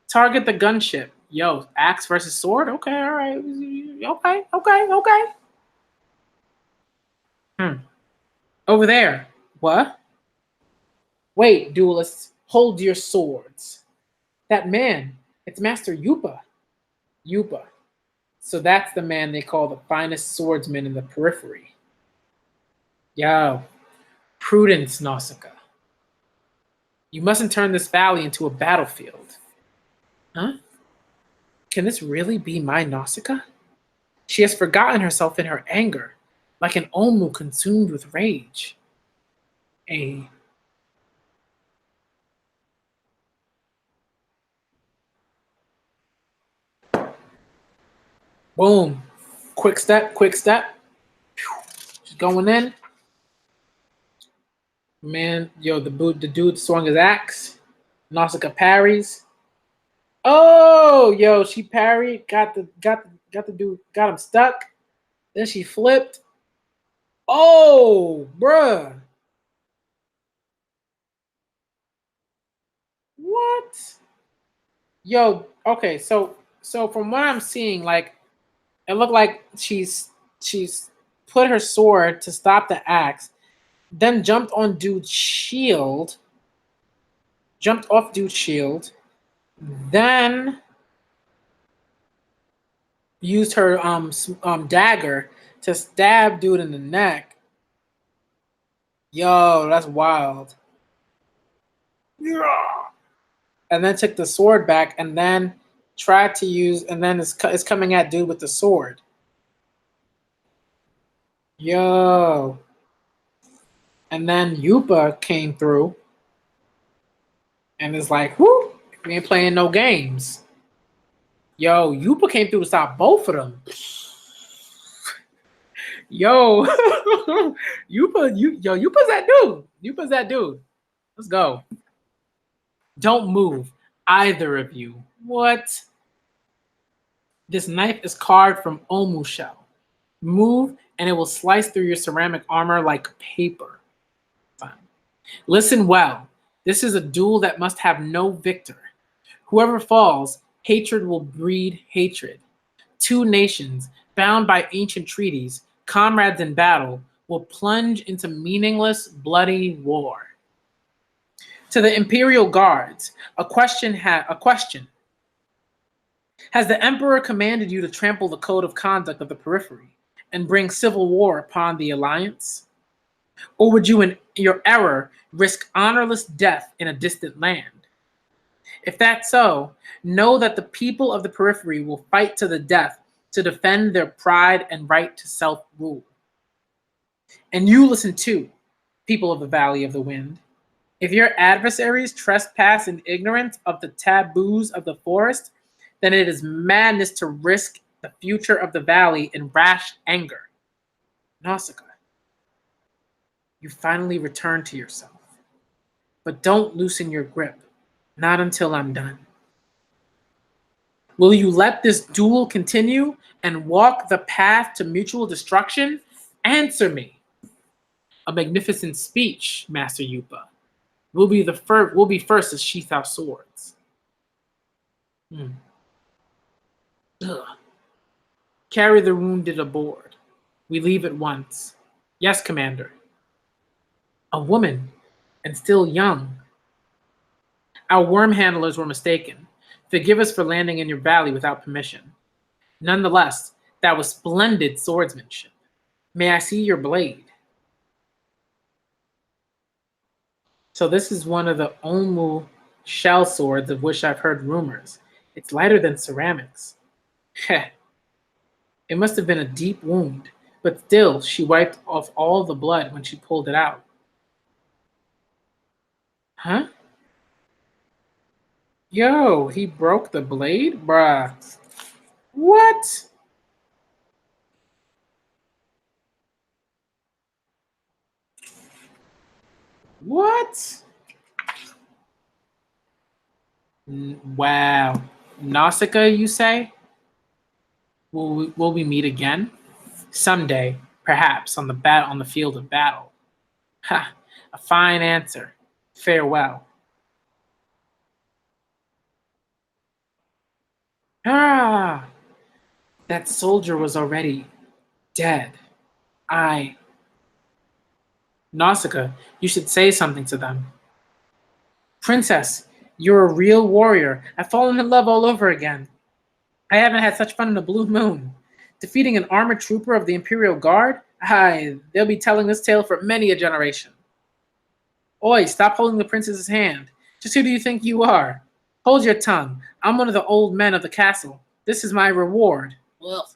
Target the gunship. Yo, axe versus sword? Okay, all right. Okay. Over there. What? Wait, duelists. Hold your swords. That man. It's Master Yupa. Yupa. So that's the man they call the finest swordsman in the periphery. Yo. Prudence, Nausicaa. You mustn't turn this valley into a battlefield. Huh? Can this really be my Nausicaa? She has forgotten herself in her anger, like an Omu consumed with rage. Boom. Quick step. She's going in. Man, yo, the dude swung his axe. Nausicaa parries. Oh, yo, she parried, got the dude, got him stuck. Then she flipped. Oh, bruh. What? Yo, okay, so from what I'm seeing, like it looked like she's put her sword to stop the axe, then jumped on dude's shield, jumped off dude's shield, then used her dagger to stab dude in the neck. Yo, that's wild. Yeah. And then took the sword back and then tried to use, and then it's coming at dude with the sword. Yo. And then Yupa came through and is like, whoo, we ain't playing no games. Yo, Yupa came through to stop both of them. Yo, you put that dude. You put that dude. Let's go. Don't move, either of you. What? This knife is carved from omu shell. Move, and it will slice through your ceramic armor like paper. Fine. Listen well. This is a duel that must have no victor. Whoever falls, hatred will breed hatred. Two nations, bound by ancient treaties, comrades in battle, will plunge into meaningless, bloody war. To the Imperial Guards, a question. Has the Emperor commanded you to trample the code of conduct of the periphery and bring civil war upon the Alliance? Or would you, in your error, risk honorless death in a distant land? If that's so, know that the people of the periphery will fight to the death to defend their pride and right to self-rule. And you listen too, people of the Valley of the Wind. If your adversaries trespass in ignorance of the taboos of the forest, then it is madness to risk the future of the valley in rash anger. Nausicaä, you finally return to yourself. But don't loosen your grip, not until I'm done. Will you let this duel continue and walk the path to mutual destruction? Answer me. A magnificent speech, Master Yupa. We'll be first to sheath our swords. Ugh. Carry the wounded aboard. We leave at once. Yes, Commander. A woman, and still young. Our worm handlers were mistaken. Forgive us for landing in your valley without permission. Nonetheless, that was splendid swordsmanship. May I see your blade? So this is one of the omu shell swords of which I've heard rumors. It's lighter than ceramics. Heh. It must have been a deep wound, but still, she wiped off all the blood when she pulled it out. Huh? Yo, he broke the blade? Bruh. What? What? Wow. Nausicaä, you say? Will we meet again? Someday, perhaps, on the field of battle. Ha! A fine answer. Farewell. Ah! That soldier was already dead. Nausicaa, you should say something to them. Princess, you're a real warrior. I've fallen in love all over again. I haven't had such fun in a blue moon. Defeating an armored trooper of the Imperial Guard? They'll be telling this tale for many a generation. Oi, stop holding the princess's hand. Just who do you think you are? Hold your tongue. I'm one of the old men of the castle. This is my reward. Ugh.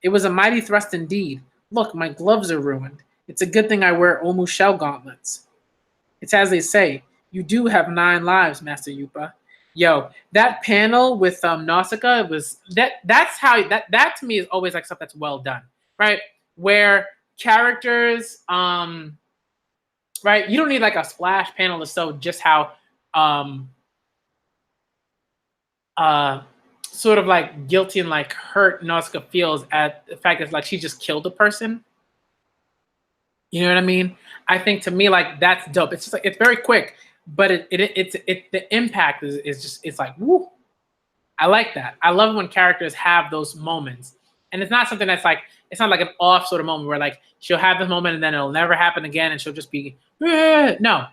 It was a mighty thrust indeed. Look, my gloves are ruined. It's a good thing I wear omu shell gauntlets. It's as they say, you do have 9 lives, Master Yupa. Yo, that panel with Nausicaa was that's how that to me is always like stuff that's well done, right? Where characters right, you don't need like a splash panel to show just how sort of like guilty and like hurt Nausicaa feels at the fact that like she just killed a person. You know what I mean? I think to me like that's dope. It's just like it's very quick, but it's the impact is just it's like woo. I like that. I love when characters have those moments, and it's not something that's like it's not like an off sort of moment where like she'll have this moment and then it'll never happen again, and she'll just be no.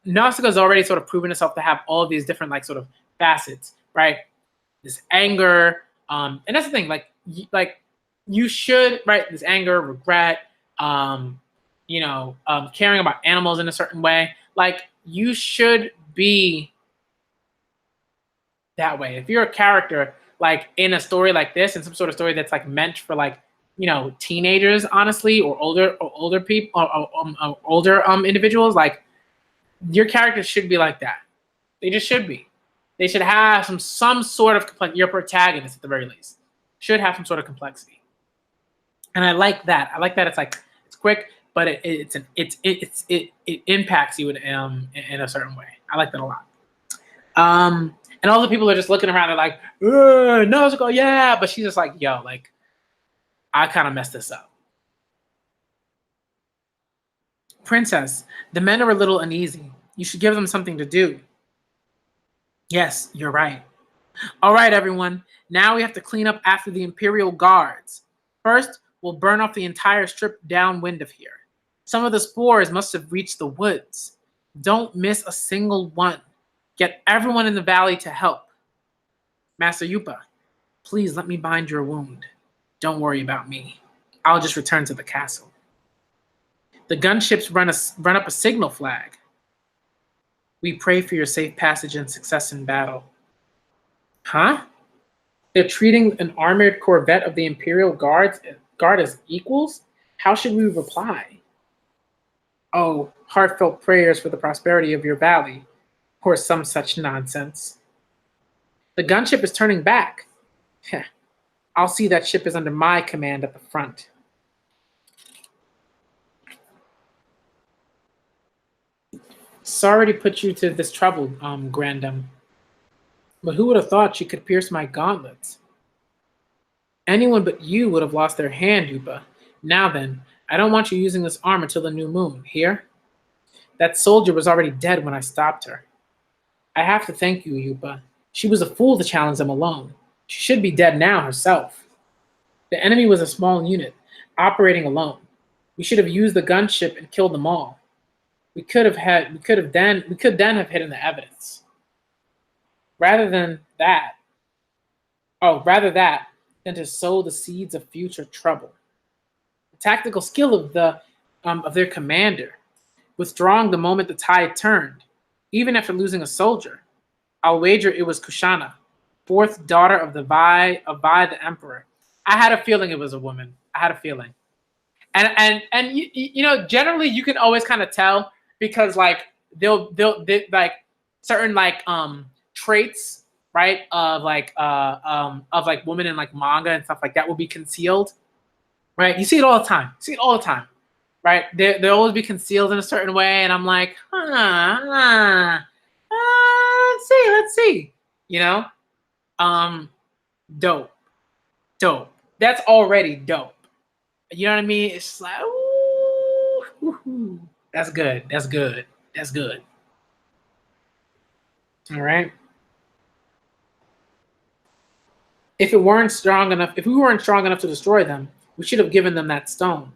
Nausicaa's already sort of proven herself to have all these different like sort of facets, right? This anger, and that's the thing. Like you should right this anger, regret, caring about animals in a certain way. Like you should be that way. If you're a character like in a story like this, in some sort of story that's like meant for like teenagers, honestly, or older people, or older individuals, like your characters should be like that. They just should be. They should have some sort of your protagonist at the very least should have some sort of complexity. And I like that. I like that it's quick, but it impacts you in a certain way. I like that a lot. And all the people are just looking around. They're like, Nausicaä, yeah. But she's just like, yo, like, I kind of messed this up. Princess, the men are a little uneasy. You should give them something to do. Yes, you're right. All right, everyone. Now we have to clean up after the Imperial Guards. First, we'll burn off the entire strip downwind of here. Some of the spores must have reached the woods. Don't miss a single one. Get everyone in the valley to help. Master Yupa, please let me bind your wound. Don't worry about me. I'll just return to the castle. The gunships run up a signal flag. We pray for your safe passage and success in battle. Huh? They're treating an armored corvette of the Imperial Guard as equals? How should we reply? Oh, heartfelt prayers for the prosperity of your valley, or some such nonsense. The gunship is turning back. I'll see that ship is under my command at the front. Sorry to put you to this trouble, Grandam. But who would have thought she could pierce my gauntlets? Anyone but you would have lost their hand, Yupa. Now then, I don't want you using this armor till the new moon. Here? That soldier was already dead when I stopped her. I have to thank you, Yupa. She was a fool to challenge them alone. She should be dead now herself. The enemy was a small unit, operating alone. We should have used the gunship and killed them all. We could then have hidden the evidence. Rather that than to sow the seeds of future trouble. The tactical skill of their commander, withdrawing the moment the tide turned, even after losing a soldier. I'll wager it was Kushana, fourth daughter of Vai the Emperor. I had a feeling it was a woman. I had a feeling. And you know, generally you can always kind of tell because like they'll like certain like traits, right, of like women in like manga and stuff like that will be concealed, right? You see it all the time. Right? They'll always be concealed in a certain way, and I'm like, let's see. You know? Dope. That's already dope. You know what I mean? It's just like, ooh, that's good. All right. If we weren't strong enough to destroy them, we should have given them that stone.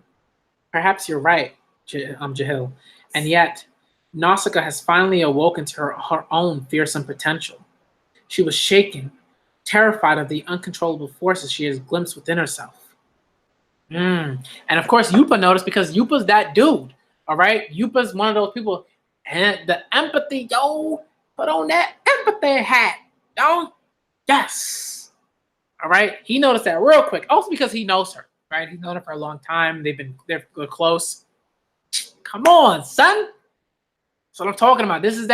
Perhaps you're right, Jahil. And yet, Nausicaä has finally awoken to her own fearsome potential. She was shaking, terrified of the uncontrollable forces she has glimpsed within herself. And of course, Yupa noticed because Yupa's that dude. All right, Yupa's one of those people. And the empathy, yo, put on that empathy hat, yo. Yes. All right, he noticed that real quick. Also because he knows her, right? He's known her for a long time. They're close. Come on, son. That's what I'm talking about. This is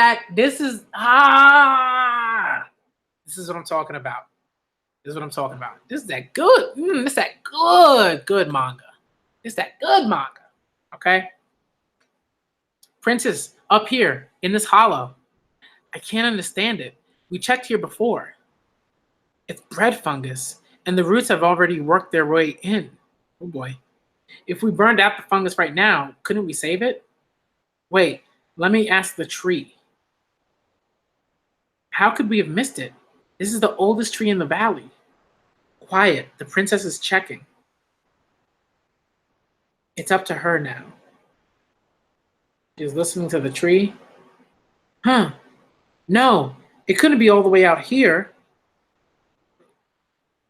what I'm talking about. This is that good. It's that good manga. Okay? Princess, up here in this hollow. I can't understand it. We checked here before. It's bread fungus, and the roots have already worked their way in. Oh boy. If we burned out the fungus right now, couldn't we save it? Wait, let me ask the tree. How could we have missed it? This is the oldest tree in the valley. Quiet, the princess is checking. It's up to her now. She's listening to the tree. Huh. No, it couldn't be all the way out here.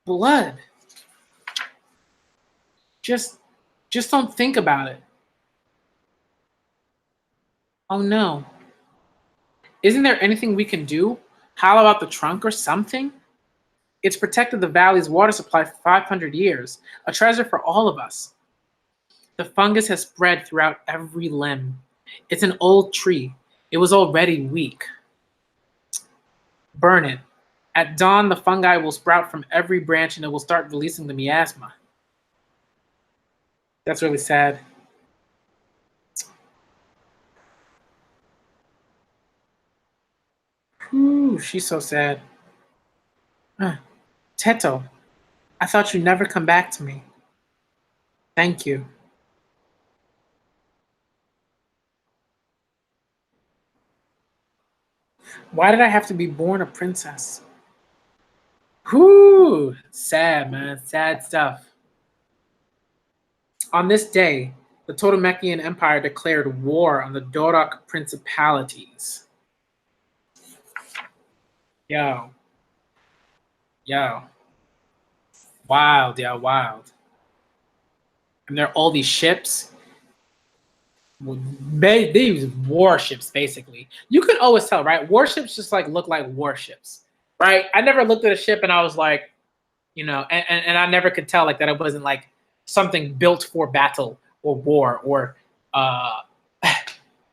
Blood. Just don't think about it. Oh no. Isn't there anything we can do? Hollow out the trunk or something? It's protected the valley's water supply for 500 years, a treasure for all of us. The fungus has spread throughout every limb. It's an old tree. It was already weak. Burn it. At dawn, the fungi will sprout from every branch and it will start releasing the miasma. That's really sad. Ooh, she's so sad. Teto, I thought you'd never come back to me. Thank you. Why did I have to be born a princess? Whoo! Sad, man. Sad stuff. On this day, the Totomekian Empire declared war on the Dorak principalities. Yo. Yo. Wild, yeah, wild. And there are all these ships. These warships, basically. You can always tell, right? Warships just like look like warships, right? I never looked at a ship and I was like, and I never could tell like that it wasn't like something built for battle or war or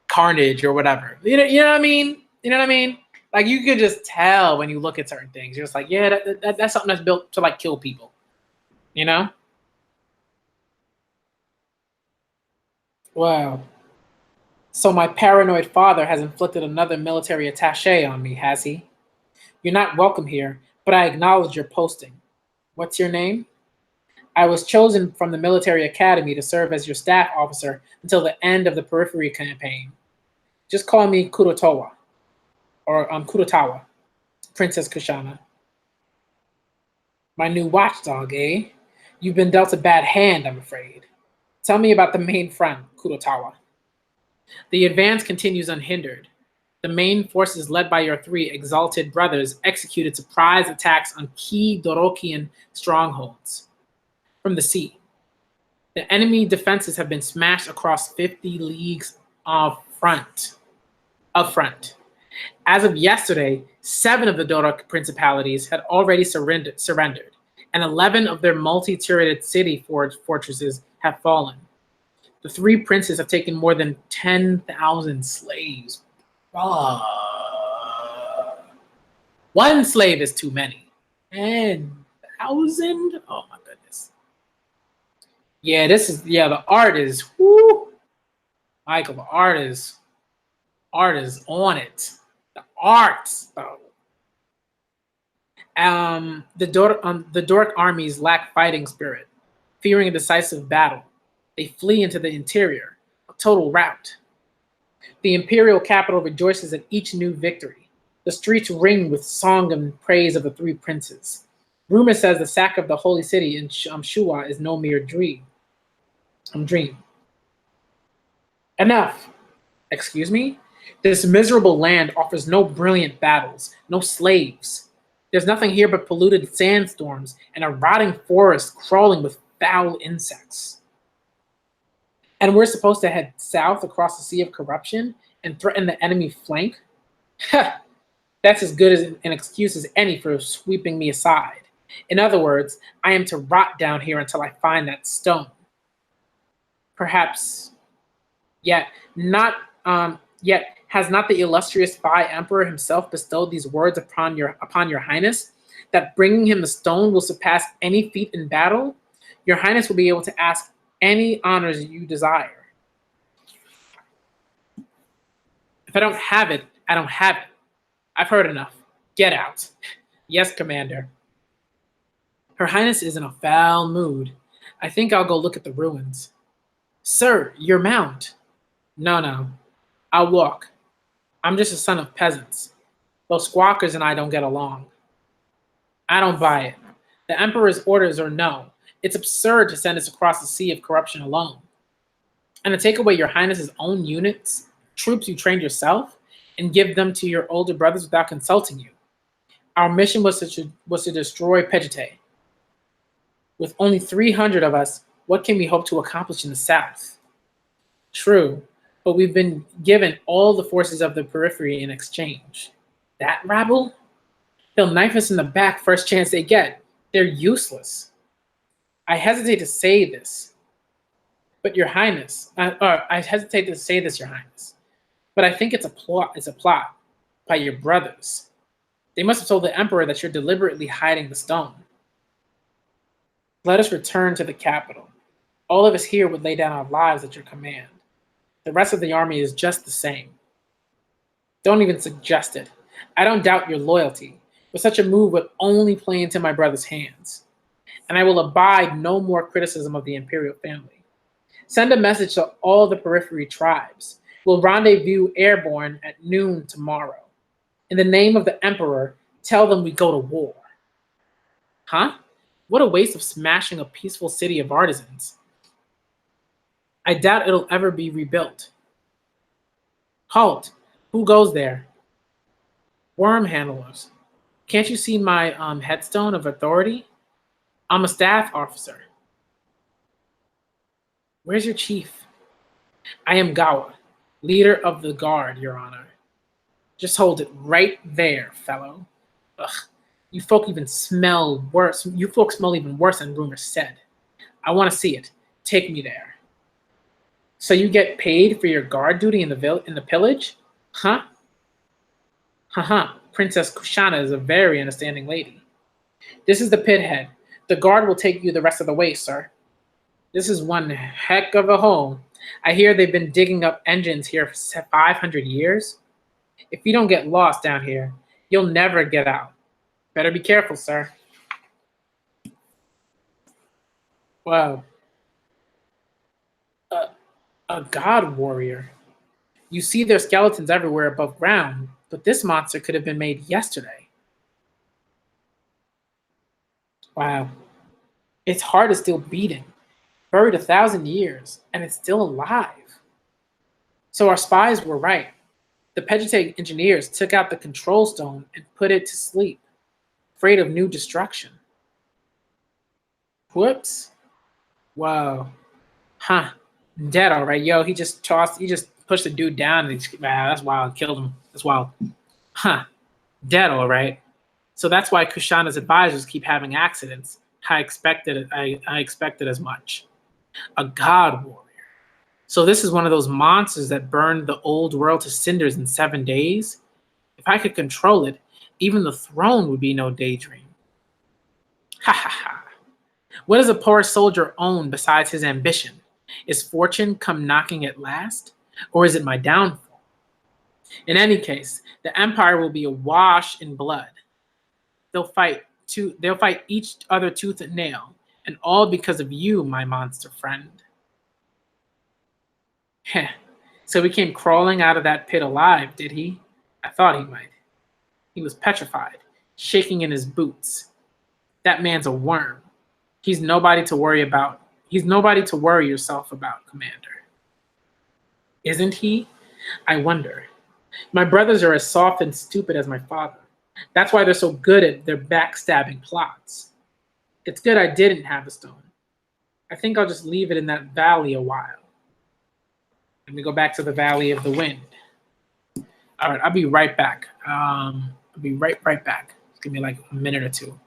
carnage or whatever. You know what I mean? You know what I mean? Like you could just tell when you look at certain things. You're just like, yeah, that's something that's built to like kill people. You know? Wow. So my paranoid father has inflicted another military attaché on me, has he? You're not welcome here, but I acknowledge your posting. What's your name? I was chosen from the military academy to serve as your staff officer until the end of the periphery campaign. Just call me Kurotowa, or Kurotawa, Princess Kushana. My new watchdog, eh? You've been dealt a bad hand, I'm afraid. Tell me about the main front, Kurotawa. The advance continues unhindered. The main forces led by your three exalted brothers executed surprise attacks on key Dorokian strongholds from the sea. The enemy defenses have been smashed across 50 leagues of front. As of yesterday, 7 of the Dorok principalities had already surrendered, and 11 of their multi-turreted city fortresses have fallen. The 3 princes have taken more than 10,000 slaves. One slave is too many. 10,000? Oh my goodness. Yeah, the art is, whoo. Michael, the art is on it. The art, though. The Doric armies lack fighting spirit, fearing a decisive battle. They flee into the interior, a total rout. The imperial capital rejoices at each new victory. The streets ring with song and praise of the 3 princes. Rumor says the sack of the holy city in Shua is no mere dream. Enough. Excuse me? This miserable land offers no brilliant battles, no slaves. There's nothing here but polluted sandstorms and a rotting forest crawling with foul insects. And we're supposed to head south across the Sea of Corruption and threaten the enemy flank? That's as good as an excuse as any for sweeping me aside. In other words, I am to rot down here until I find that stone. Perhaps, yet has not the illustrious Phi Emperor himself bestowed these words upon your Highness, that bringing him the stone will surpass any feat in battle? Your Highness will be able to ask any honors you desire. If I don't have it, I don't have it. I've heard enough. Get out. Yes, Commander. Her Highness is in a foul mood. I think I'll go look at the ruins. Sir, your mount. No. I'll walk. I'm just a son of peasants. Those squawkers and I don't get along. I don't buy it. The Emperor's orders are no. It's absurd to send us across the Sea of Corruption alone. And to take away your Highness's own units, troops you trained yourself, and give them to your older brothers without consulting you. Our mission was to destroy Pejete. With only 300 of us, what can we hope to accomplish in the south? True, but we've been given all the forces of the periphery in exchange. That rabble? They'll knife us in the back first chance they get. They're useless. I hesitate to say this, but Your Highness, I hesitate to say this, Your Highness, but I think it's a plot. It's a plot by your brothers. They must have told the Emperor that you're deliberately hiding the stone. Let us return to the capital. All of us here would lay down our lives at your command. The rest of the army is just the same. Don't even suggest it. I don't doubt your loyalty, but such a move would only play into my brother's hands. And I will abide no more criticism of the imperial family. Send a message to all the periphery tribes. We'll rendezvous airborne at noon tomorrow. In the name of the Emperor, tell them we go to war. Huh? What a waste of smashing a peaceful city of artisans. I doubt it'll ever be rebuilt. Halt! Who goes there? Worm handlers. Can't you see my headstone of authority? I'm a staff officer. Where's your chief? I am Gawa, leader of the guard, Your Honor. Just hold it right there, fellow. Ugh, you folk even smell worse. You folks smell even worse than rumors said. I want to see it. Take me there. So you get paid for your guard duty in the pillage? Huh? Haha. Princess Kushana is a very understanding lady. This is the pit head. The guard will take you the rest of the way, sir. This is one heck of a hole. I hear they've been digging up engines here for 500 years. If you don't get lost down here, you'll never get out. Better be careful, sir. Wow. A, a god warrior. You see their skeletons everywhere above ground, but this monster could have been made yesterday. Wow. Its heart is still beating, buried 1,000 years, and it's still alive. So our spies were right. The Pegitech engineers took out the control stone and put it to sleep, afraid of new destruction. Whoops. Whoa. Huh. Dead, all right. Yo, he just pushed the dude down and wow, that's wild. Killed him. That's wild. Huh. Dead, all right. So that's why Kushana's advisors keep having accidents. I expected as much. A god warrior. So this is one of those monsters that burned the old world to cinders in 7 days? If I could control it, even the throne would be no daydream. Ha ha ha. What does a poor soldier own besides his ambition? Is fortune come knocking at last? Or is it my downfall? In any case, the empire will be awash in blood. They'll fight each other tooth and nail, and all because of you, my monster friend. Heh. So he came crawling out of that pit alive, did he? I thought he might. He was petrified, shaking in his boots. That man's a worm. He's nobody to worry about. He's nobody to worry yourself about, Commander. Isn't he? I wonder. My brothers are as soft and stupid as my father. That's why they're so good at their backstabbing plots. It's good I didn't have the stone. I think I'll just leave it in that valley a while. Let me go back to the Valley of the Wind. All right, I'll be right back. I'll be right back. Give me like a minute or two.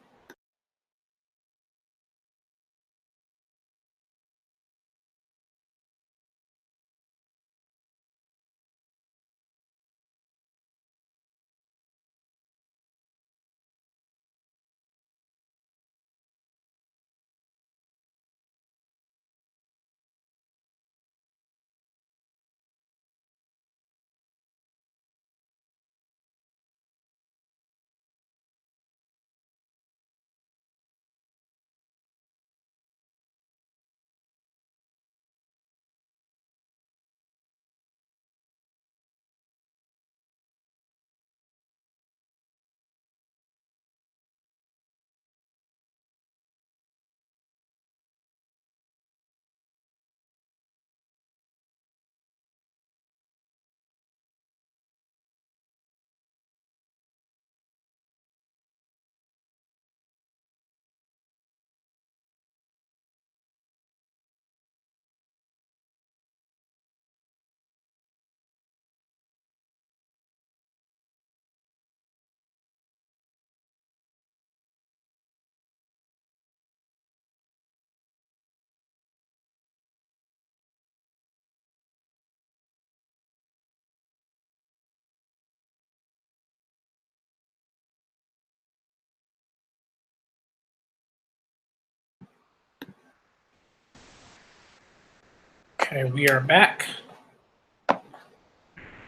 Okay, we are back.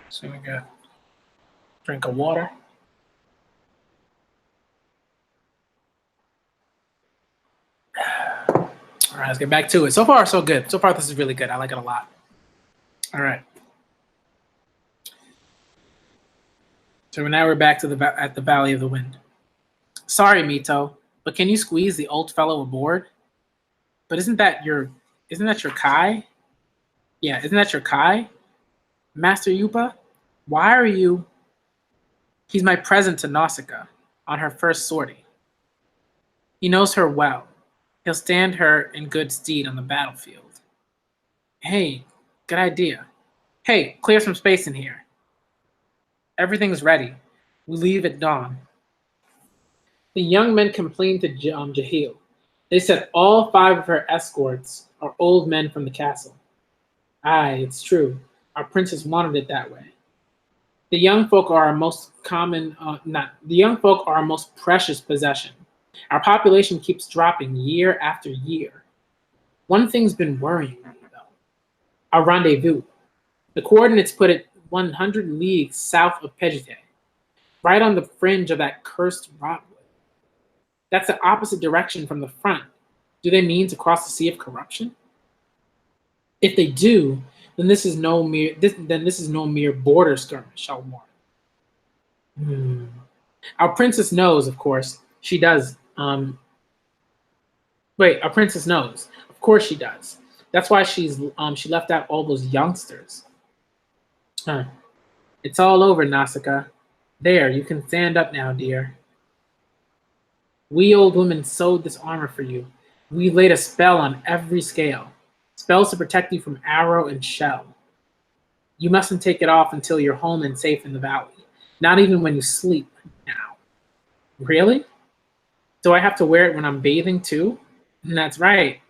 So we got drink of water. All right, let's get back to it. So far, so good. So far, this is really good. I like it a lot. All right. So now we're back to at the Valley of the Wind. Sorry, Mito, but can you squeeze the old fellow aboard? But isn't that your Kai? Yeah, isn't that your Kai? Master Yupa? Why are you? He's my present to Nausicaä on her first sortie. He knows her well. He'll stand her in good stead on the battlefield. Hey, good idea. Hey, clear some space in here. Everything's ready. We leave at dawn. The young men complained to Jahil. They said all 5 of her escorts are old men from the castle. Aye, it's true. Our princess wanted it that way. The young folk are our most precious possession. Our population keeps dropping year after year. One thing's been worrying me, though. Our rendezvous. The coordinates put it 100 leagues south of Pejite, right on the fringe of that cursed rotwood. That's the opposite direction from the front. Do they mean to cross the Sea of Corruption? If they do, then this is no mere border skirmish, I'll warn. Our princess knows, of course. She does. Our princess knows. Of course she does. That's why she left out all those youngsters. It's all over, Nausicaä. There, you can stand up now, dear. We old women sewed this armor for you. We laid a spell on every scale. Spells to protect you from arrow and shell. You mustn't take it off until you're home and safe in the valley. Not even when you sleep now. Really? Do I have to wear it when I'm bathing too? That's right.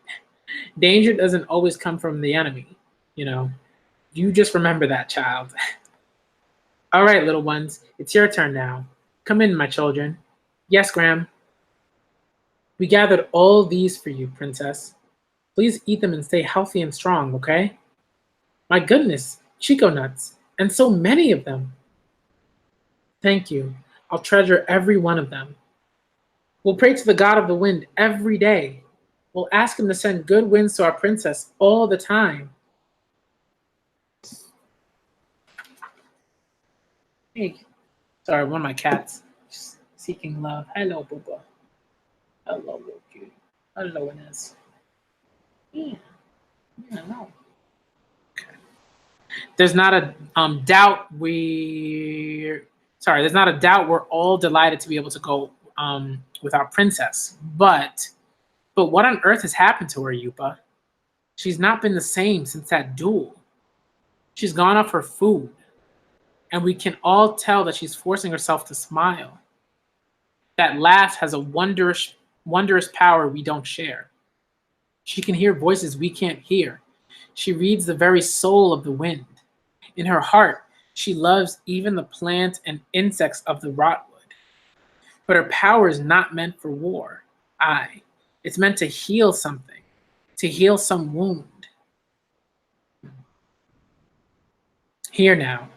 Danger doesn't always come from the enemy. You just remember that, child. All right, little ones, it's your turn now. Come in, my children. Yes, Gram. We gathered all these for you, princess. Please eat them and stay healthy and strong, okay? My goodness, Chico nuts, and so many of them. Thank you. I'll treasure every one of them. We'll pray to the god of the wind every day. We'll ask him to send good winds to our princess all the time. Hey, sorry, one of my cats seeking love. Hello, Bubba. Hello, little cutie. Hello, Inez. Yeah, no. Okay. There's not a doubt we're all delighted to be able to go with our princess. But what on earth has happened to her, Yupa? She's not been the same since that duel. She's gone off her food, and we can all tell that she's forcing herself to smile. That laugh has a wondrous power we don't share. She can hear voices we can't hear. She reads the very soul of the wind. In her heart, she loves even the plants and insects of the rotwood. But her power is not meant for war. Aye, it's meant to heal something, to heal some wound. Here now,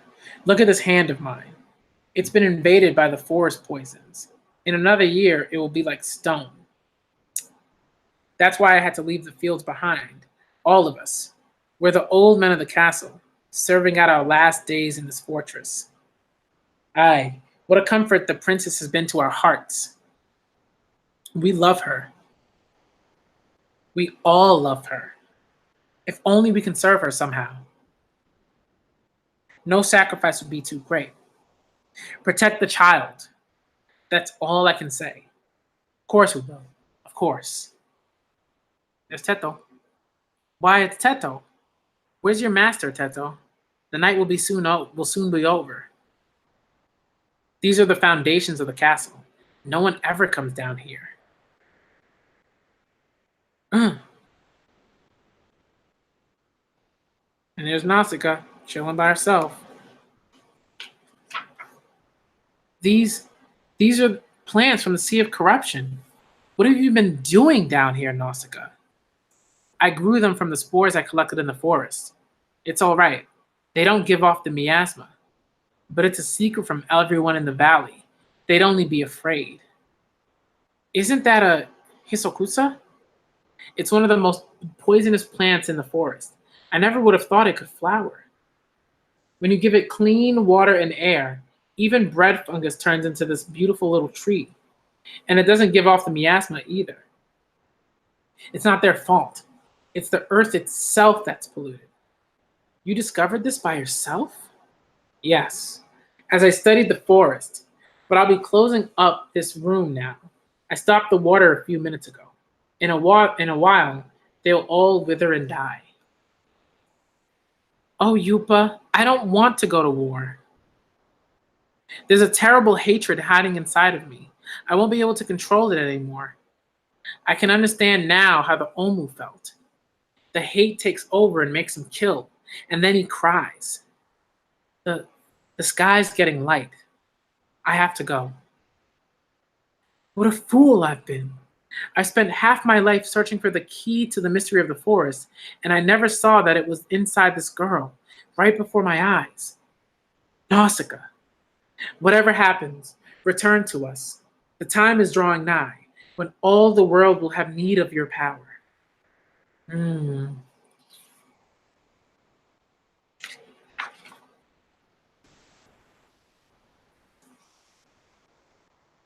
look at this hand of mine. It's been invaded by the forest poisons. In another year, it will be like stone. That's why I had to leave the fields behind. All of us. We're the old men of the castle, serving out our last days in this fortress. Aye, what a comfort the princess has been to our hearts. We love her. We all love her. If only we can serve her somehow. No sacrifice would be too great. Protect the child. That's all I can say. Of course we will. Of course. There's Teto. Why, it's Teto. Where's your master, Teto? The night will soon be over. These are the foundations of the castle. No one ever comes down here. And there's Nausicaä, chilling by herself. These are plants from the Sea of Corruption. What have you been doing down here, Nausicaä? I grew them from the spores I collected in the forest. It's all right. They don't give off the miasma. But it's a secret from everyone in the valley. They'd only be afraid. Isn't that a hisokusa? It's one of the most poisonous plants in the forest. I never would have thought it could flower. When you give it clean water and air, even bread fungus turns into this beautiful little tree. And it doesn't give off the miasma either. It's not their fault. It's the earth itself that's polluted. You discovered this by yourself? Yes, as I studied the forest, but I'll be closing up this room now. I stopped the water a few minutes ago. In a while, they'll all wither and die. Oh, Yupa, I don't want to go to war. There's a terrible hatred hiding inside of me. I won't be able to control it anymore. I can understand now how the Omu felt. The hate takes over and makes him kill, and then he cries. The sky's getting light. I have to go. What a fool I've been. I spent half my life searching for the key to the mystery of the forest, and I never saw that it was inside this girl, right before my eyes. Nausicaä. Whatever happens, return to us. The time is drawing nigh, when all the world will have need of your power.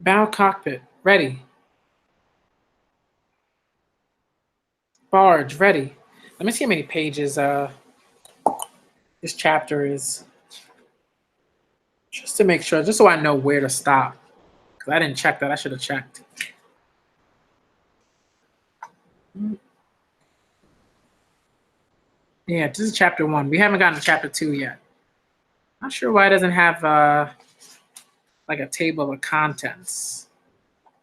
Bow cockpit, ready. Barge, ready. Let me see how many pages this chapter is. Just to make sure, just so I know where to stop. Because I didn't check that. I should have checked. Yeah, this is chapter 1. We haven't gotten to chapter 2 yet. Not sure why it doesn't have like a table of contents.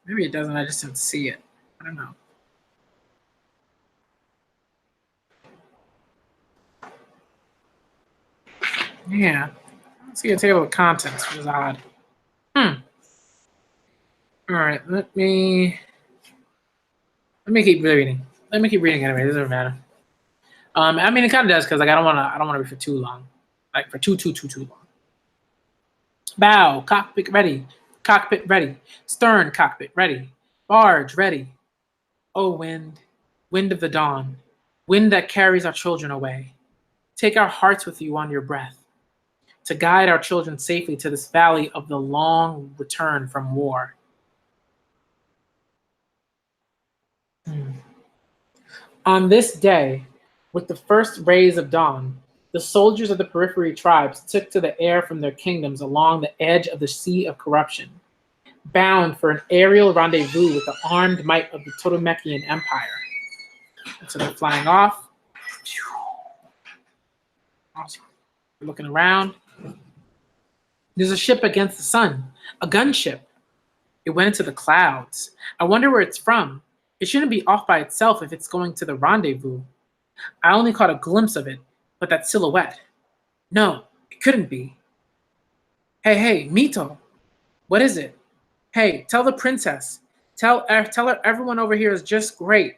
Maybe it doesn't. I just didn't see it. I don't know. Yeah, I don't see a table of contents, which is odd. All right, let me keep reading. Let me keep reading anyway. It doesn't matter. I mean, it kind of does because like I don't want to read for too long, like for too long. Bow, cockpit ready. Cockpit ready. Stern, cockpit ready. Barge ready. Oh, wind, wind of the dawn, wind that carries our children away. Take our hearts with you on your breath, to guide our children safely to this valley of the long return from war. On this day, with the first rays of dawn, the soldiers of the periphery tribes took to the air from their kingdoms along the edge of the sea of corruption, bound for an aerial rendezvous with the armed might of the Totomekian Empire. And so they're flying off. Looking around. There's a ship against the sun, a gunship. It went into the clouds. I wonder where it's from. It shouldn't be off by itself if it's going to the rendezvous. I only caught a glimpse of it, but that silhouette. No, it couldn't be. Hey, Mito. What is it? Hey, tell the princess. Tell her everyone over here is just great.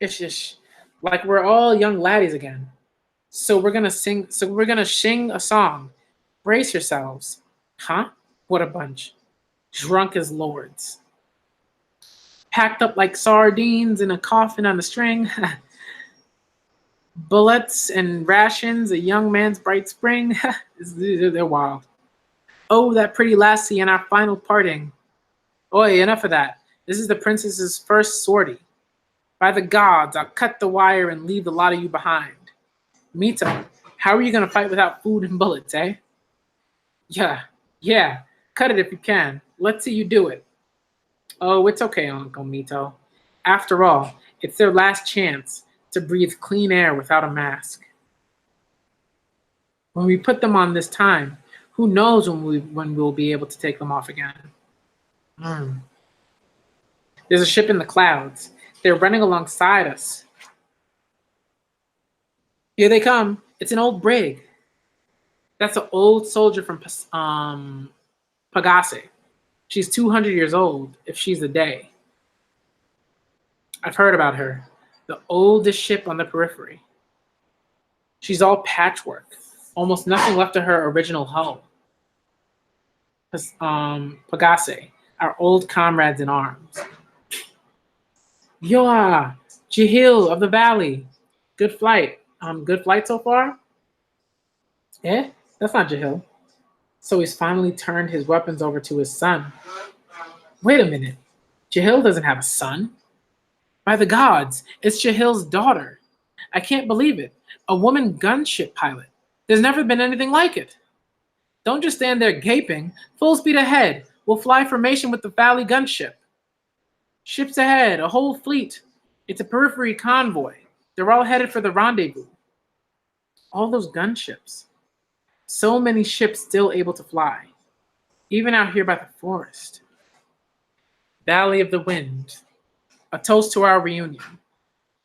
Ish. Like we're all young laddies again. So we're gonna sing a song. Brace yourselves. Huh? What a bunch. Drunk as lords. Packed up like sardines in a coffin on a string. Bullets and rations, a young man's bright spring. They're wild. Oh, that pretty lassie and our final parting. Oi, enough of that. This is the princess's first sortie. By the gods, I'll cut the wire and leave the lot of you behind. Mito, how are you going to fight without food and bullets, eh? Yeah. Cut it if you can. Let's see you do it. Oh, it's okay, Uncle Mito. After all, it's their last chance to breathe clean air without a mask. When we put them on this time, who knows when we'll be able to take them off again. There's a ship in the clouds. They're running alongside us. Here they come. It's an old brig. That's an old soldier from Pagase. She's 200 years old, if she's a day. I've heard about her. the oldest ship on the periphery. She's all patchwork, almost nothing left of her original hull. Pagase, our old comrades in arms. Yoa, Jihil of the Valley. Good flight. Good flight so far? Eh? That's not Jahil. So he's finally turned his weapons over to his son. Wait a minute. Jahil doesn't have a son. By the gods, it's Jahil's daughter. I can't believe it. A woman gunship pilot. There's never been anything like it. Don't just stand there gaping. Full speed ahead. We'll fly formation with the Valley gunship. Ships ahead, a whole fleet. It's a periphery convoy. They're all headed for the rendezvous. All those gunships. So many ships still able to fly. Even out here by the forest. Valley of the Wind. A toast to our reunion.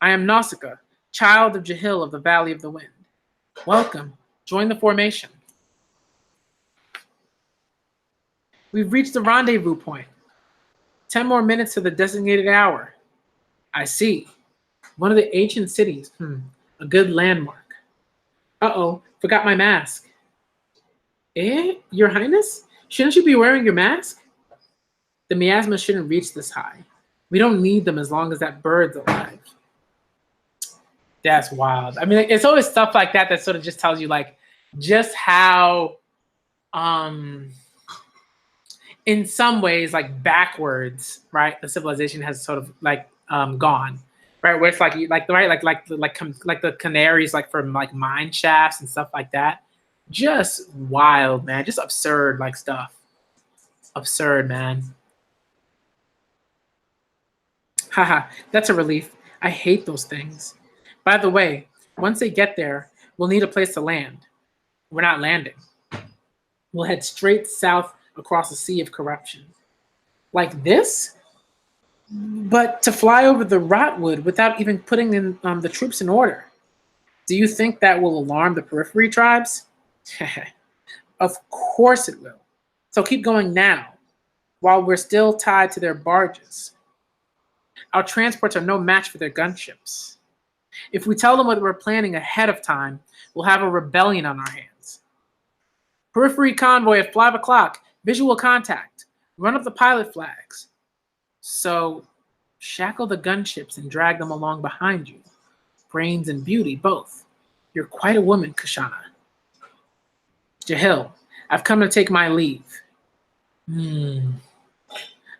I am Nausicaä, child of Jahil of the Valley of the Wind. Welcome. Join the formation. We've reached the rendezvous point. 10 more minutes to the designated hour. I see. One of the ancient cities. A good landmark. Uh-oh, forgot my mask. Eh, Your Highness? Shouldn't you be wearing your mask? The miasma shouldn't reach this high. We don't need them as long as that bird's alive. That's wild. I mean, it's always stuff like that that sort of just tells you, like, just how, in some ways, like, backwards, right? The civilization has sort of like gone, right? Where it's like the canaries, like from like mine shafts and stuff like that. Just wild, man. Just absurd, like stuff. Absurd, man. Haha, that's a relief. I hate those things. By the way, once they get there, we'll need a place to land. We're not landing. We'll head straight south across a sea of corruption. Like this? But to fly over the Rotwood without even putting in the troops in order. Do you think that will alarm the periphery tribes? Of course it will. So keep going now, while we're still tied to their barges. Our transports are no match for their gunships. If we tell them what we're planning ahead of time, we'll have a rebellion on our hands. Periphery convoy at 5 o'clock. Visual contact. Run up the pilot flags. So, shackle the gunships and drag them along behind you. Brains and beauty, both. You're quite a woman, Kashana. Jahil, I've come to take my leave.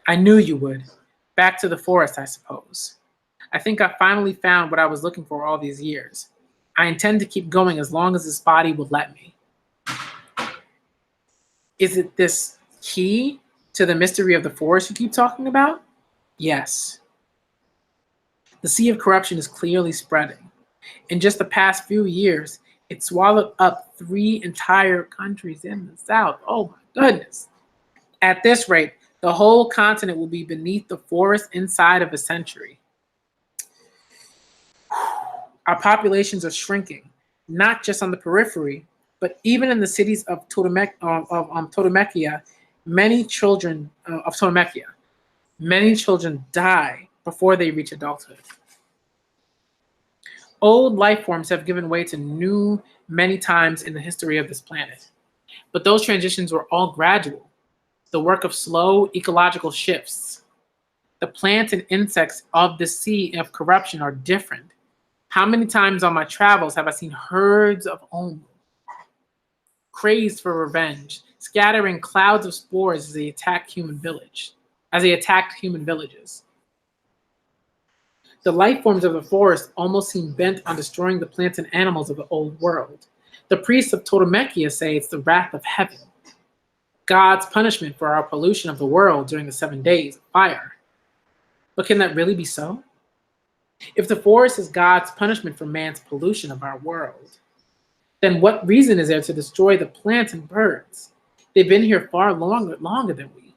I knew you would. Back to the forest, I suppose. I think I finally found what I was looking for all these years. I intend to keep going as long as this body will let me. Is it this key to the mystery of the forest you keep talking about? Yes. The sea of corruption is clearly spreading. In just the past few years, it swallowed up 3 entire countries in the south. Oh my goodness. At this rate, the whole continent will be beneath the forest inside of a century. Our populations are shrinking, not just on the periphery, but even in the cities of Totomekia, many children die before they reach adulthood. Old life forms have given way to new many times in the history of this planet, but those transitions were all gradual, the work of slow ecological shifts. The plants and insects of the sea of corruption are different. How many times on my travels have I seen herds of Omu, crazed for revenge, scattering clouds of spores as they attacked human villages. The life forms of the forest almost seem bent on destroying the plants and animals of the old world. The priests of Totomekia say it's the wrath of heaven, God's punishment for our pollution of the world during the 7 days of fire. But can that really be so? If the forest is God's punishment for man's pollution of our world, then what reason is there to destroy the plants and birds? They've been here far longer than we.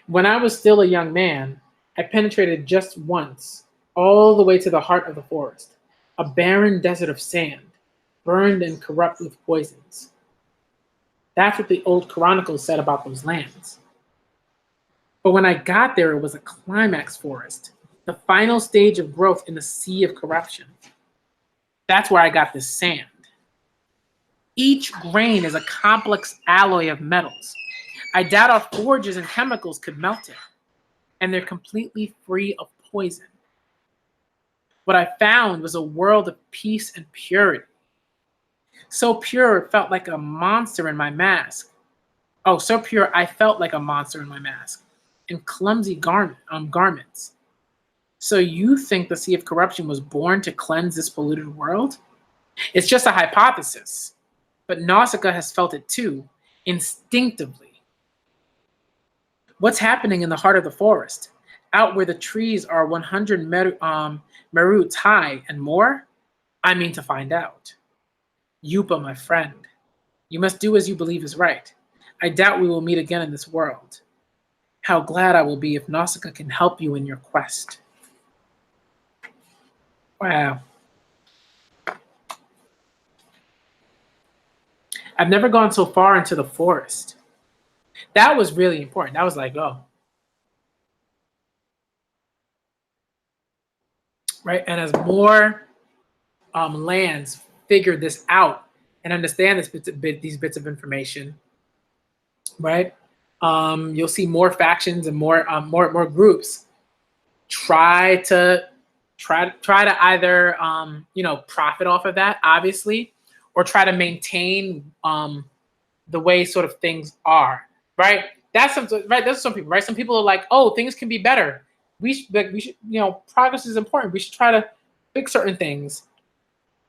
When I was still a young man, I penetrated just once, all the way to the heart of the forest, a barren desert of sand, burned and corrupt with poisons. That's what the old chronicles said about those lands. But when I got there, it was a climax forest, The final stage of growth in the sea of corruption. That's where I got this sand. Each grain is a complex alloy of metals. I doubt our forges and chemicals could melt it. And they're completely free of poison. What I found was a world of peace and purity. So pure, it felt like a monster in my mask. Oh, so pure, I felt like a monster in my mask. In clumsy garments. So you think the Sea of Corruption was born to cleanse this polluted world? It's just a hypothesis. But Nausicaä has felt it too, instinctively. What's happening in the heart of the forest? Out where the trees are 100 meroots high and more? I mean to find out. Yupa, my friend, you must do as you believe is right. I doubt we will meet again in this world. How glad I will be if Nausicaä can help you in your quest. Wow. I've never gone so far into the forest. That was really important. That was like, oh. Right, and as more lands figure this out and understand these bits of information, right? You'll see more factions and more groups try to either profit off of that, obviously, or try to maintain the way sort of things are, right? That's some people, right? Some people are like, oh, things can be better. We should, progress is important. We should try to fix certain things.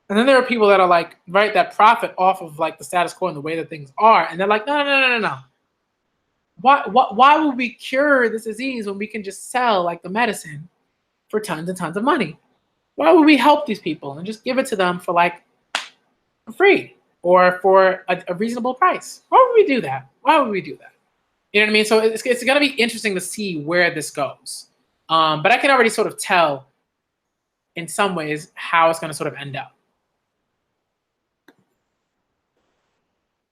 And then there are people that are like, right, that profit off of like the status quo and the way that things are, and they're like, no. Why would we cure this disease when we can just sell like the medicine for tons and tons of money? Why would we help these people and just give it to them for like free or for a reasonable price? Why would we do that? Why would we do that? You know what I mean? So it's going to be interesting to see where this goes. But I can already sort of tell in some ways how it's going to sort of end up.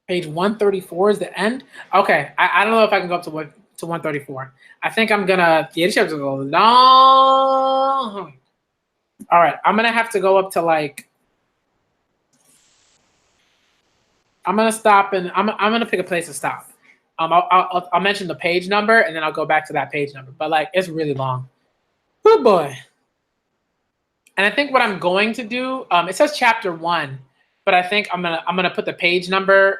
Page 134 is the end. Okay, I don't know if I can go up to 134. I think I'm gonna. Yeah, this chapter's a little long. All right, I'm gonna have to go up to like. I'm gonna stop and I'm gonna pick a place to stop. I'll mention the page number and then I'll go back to that page number. But like, it's really long. Oh boy. And I think what I'm going to do. It says chapter 1. But I think I'm gonna put the page number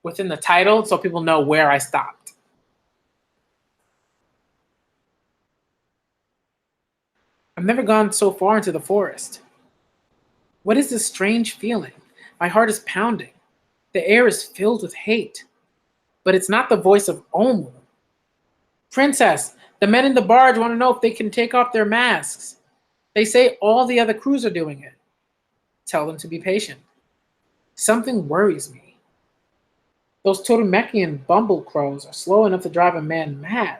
within the title so people know where I stopped. I've never gone so far into the forest. What is this strange feeling? My heart is pounding. The air is filled with hate. But it's not the voice of Omu. Princess, the men in the barge want to know if they can take off their masks. They say all the other crews are doing it. Tell them to be patient. Something worries me. Those Torumekian bumble crows are slow enough to drive a man mad.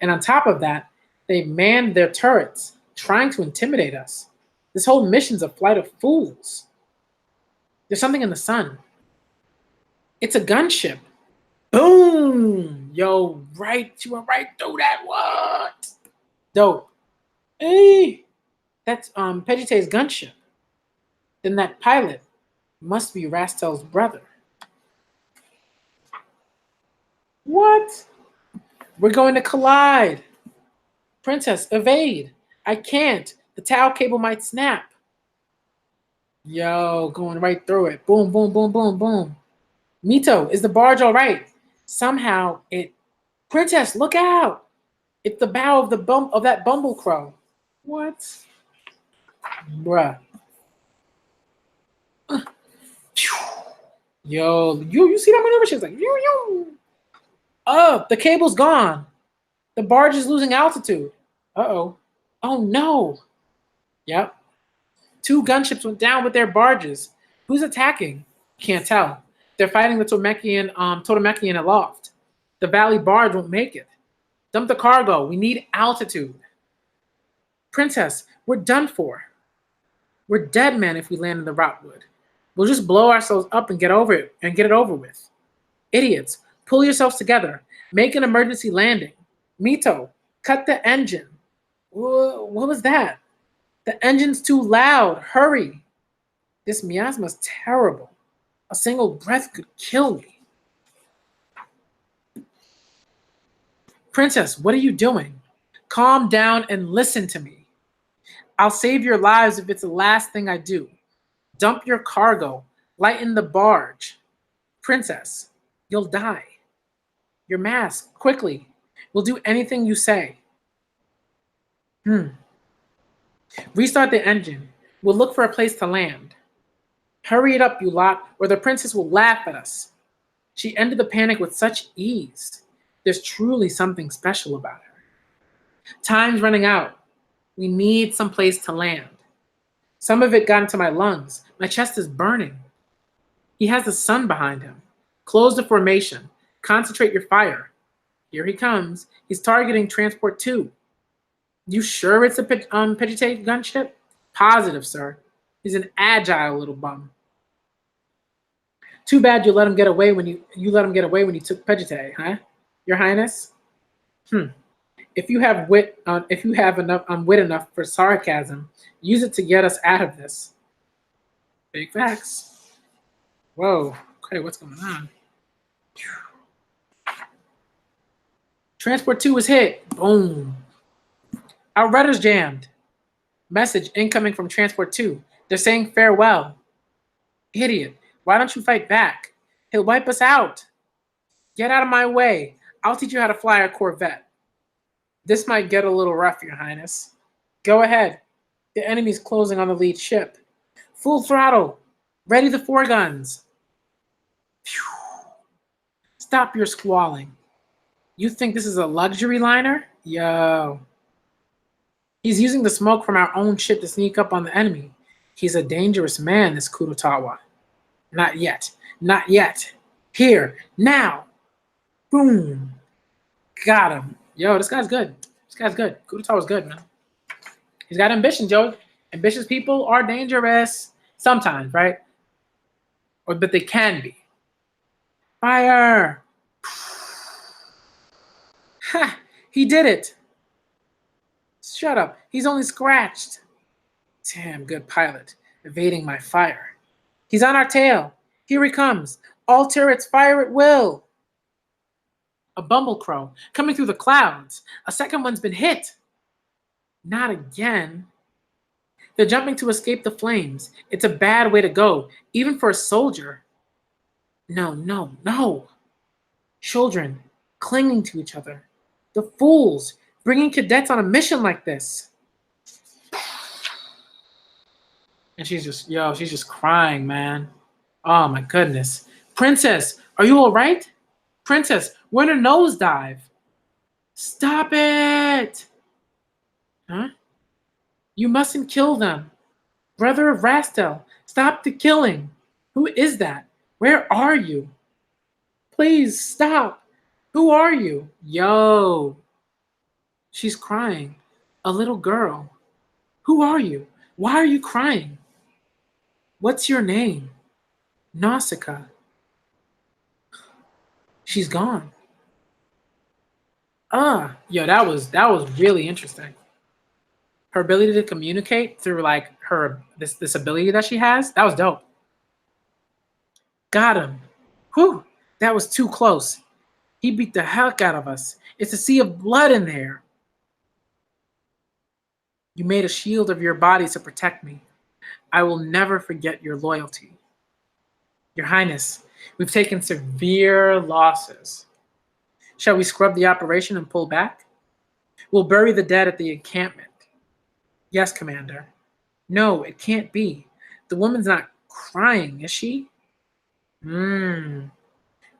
And on top of that, they've manned their turrets, trying to intimidate us. This whole mission's a flight of fools. There's something in the sun. It's a gunship. Boom! Yo, right, you went right through that. What? Dope. Hey, that's Pejite's gunship. Then that pilot must be Rastel's brother. What? We're going to collide. Princess, evade. I can't. The Tau cable might snap. Yo, going right through it. Boom, boom, boom, boom, boom. Mito, is the barge all right? Somehow it... Princess, look out. It's the bow of that bumble crow. What? Bruh. Yo, you see that maneuver? She's like, yo. Oh, the cable's gone. The barge is losing altitude. Uh-oh. Oh, no. Yep. 2 gunships went down with their barges. Who's attacking? Can't tell. They're fighting the Torumekian aloft. The valley barge won't make it. Dump the cargo. We need altitude. Princess, we're done for. We're dead men if we land in the Rotwood. We'll just blow ourselves up and get it over with. Idiots, pull yourselves together. Make an emergency landing. Mito, cut the engine. What was that? The engine's too loud. Hurry. This miasma's terrible. A single breath could kill me. Princess, what are you doing? Calm down and listen to me. I'll save your lives if it's the last thing I do. Dump your cargo. Lighten the barge. Princess, you'll die. Your mask, quickly. We'll do anything you say. Restart the engine. We'll look for a place to land. Hurry it up, you lot, or the princess will laugh at us. She ended the panic with such ease. There's truly something special about her. Time's running out. We need some place to land. Some of it got into my lungs. My chest is burning. He has the sun behind him. Close the formation. Concentrate your fire. Here he comes. He's targeting Transport 2. You sure it's a Pejite gunship? Positive, sir. He's an agile little bum. Too bad you let him get away when you took Pejite, huh? Your Highness? If you have wit enough for sarcasm, use it to get us out of this. Big facts. Whoa. Okay, what's going on? Transport 2 was hit. Boom. Our rudder's jammed. Message incoming from Transport 2. They're saying farewell. Idiot. Why don't you fight back? He'll wipe us out. Get out of my way. I'll teach you how to fly a Corvette. This might get a little rough, Your Highness. Go ahead. The enemy's closing on the lead ship. Full throttle. Ready the four guns. Phew. Stop your squalling. You think this is a luxury liner? Yo. He's using the smoke from our own ship to sneak up on the enemy. He's a dangerous man, this Kurotawa. Not yet. Not yet. Here. Now. Boom. Got him. Yo, this guy's good. This guy's good. Kurotawa's good, man. He's got ambition, Joe. Ambitious people are dangerous. Sometimes, right? But they can be. Fire. Ha! He did it. Shut up. He's only scratched. Damn good pilot. Evading my fire. He's on our tail. Here he comes. All turrets fire at will. A bumblecrow coming through the clouds. A second one's been hit. Not again. They're jumping to escape the flames. It's a bad way to go, even for a soldier. No, no, no. Children clinging to each other. The fools bringing cadets on a mission like this. And she's just crying, man. Oh my goodness. Princess, are you all right? Princess, we're in a nosedive. Stop it. Huh? You mustn't kill them. Brother of Rastel, stop the killing. Who is that? Where are you? Please stop. Who are you? Yo. She's crying. A little girl. Who are you? Why are you crying? What's your name? Nausicaä. She's gone. Yo, that was really interesting. Her ability to communicate through like this ability that she has, that was dope. Got him. Whew, that was too close. He beat the heck out of us. It's a sea of blood in there. You made a shield of your body to protect me. I will never forget your loyalty. Your Highness, we've taken severe losses. Shall we scrub the operation and pull back? We'll bury the dead at the encampment. Yes, Commander. No, it can't be. The woman's not crying, is she? Run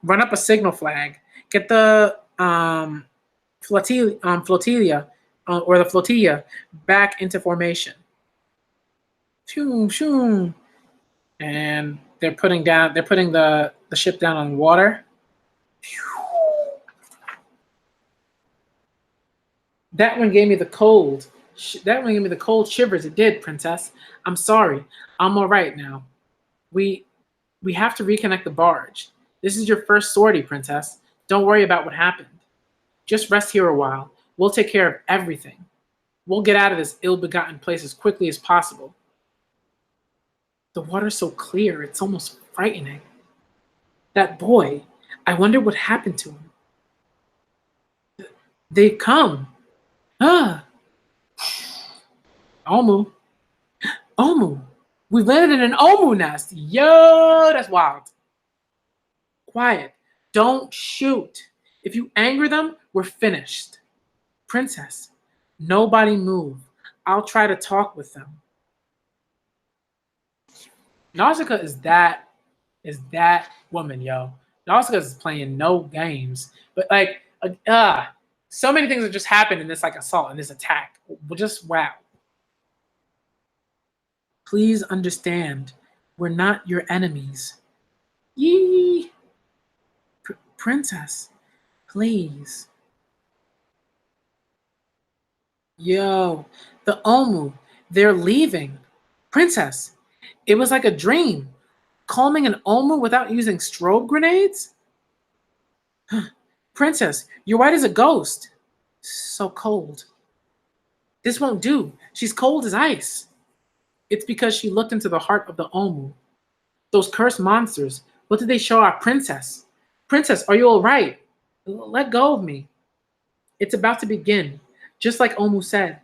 up a signal flag. Get the flotilla back into formation. Shoo, shoo. And they're putting the ship down on water. That one gave me the cold. That one gave me the cold shivers. It did, Princess. I'm sorry. I'm all right now. We have to reconnect the barge. This is your first sortie, Princess. Don't worry about what happened. Just rest here a while. We'll take care of everything. We'll get out of this ill-begotten place as quickly as possible. The water's so clear, it's almost frightening. That boy, I wonder what happened to him. They've come. Ah. Omu. Omu. We landed in an Omu nest. Yo, that's wild. Quiet. Don't shoot. If you anger them, we're finished. Princess, nobody move. I'll try to talk with them. Nausicaä is that woman, yo. Nausicaä is playing no games. But like, so many things that just happened in this like assault and this attack. Just wow. Please understand, we're not your enemies. Yee. Princess, please. Yo, the Omu, they're leaving. Princess, it was like a dream. Calming an Omu without using strobe grenades? Princess, you're white as a ghost. So cold. This won't do. She's cold as ice. It's because she looked into the heart of the Omu. Those cursed monsters, what did they show our princess? Princess, are you all right? Let go of me. It's about to begin, just like Omu said.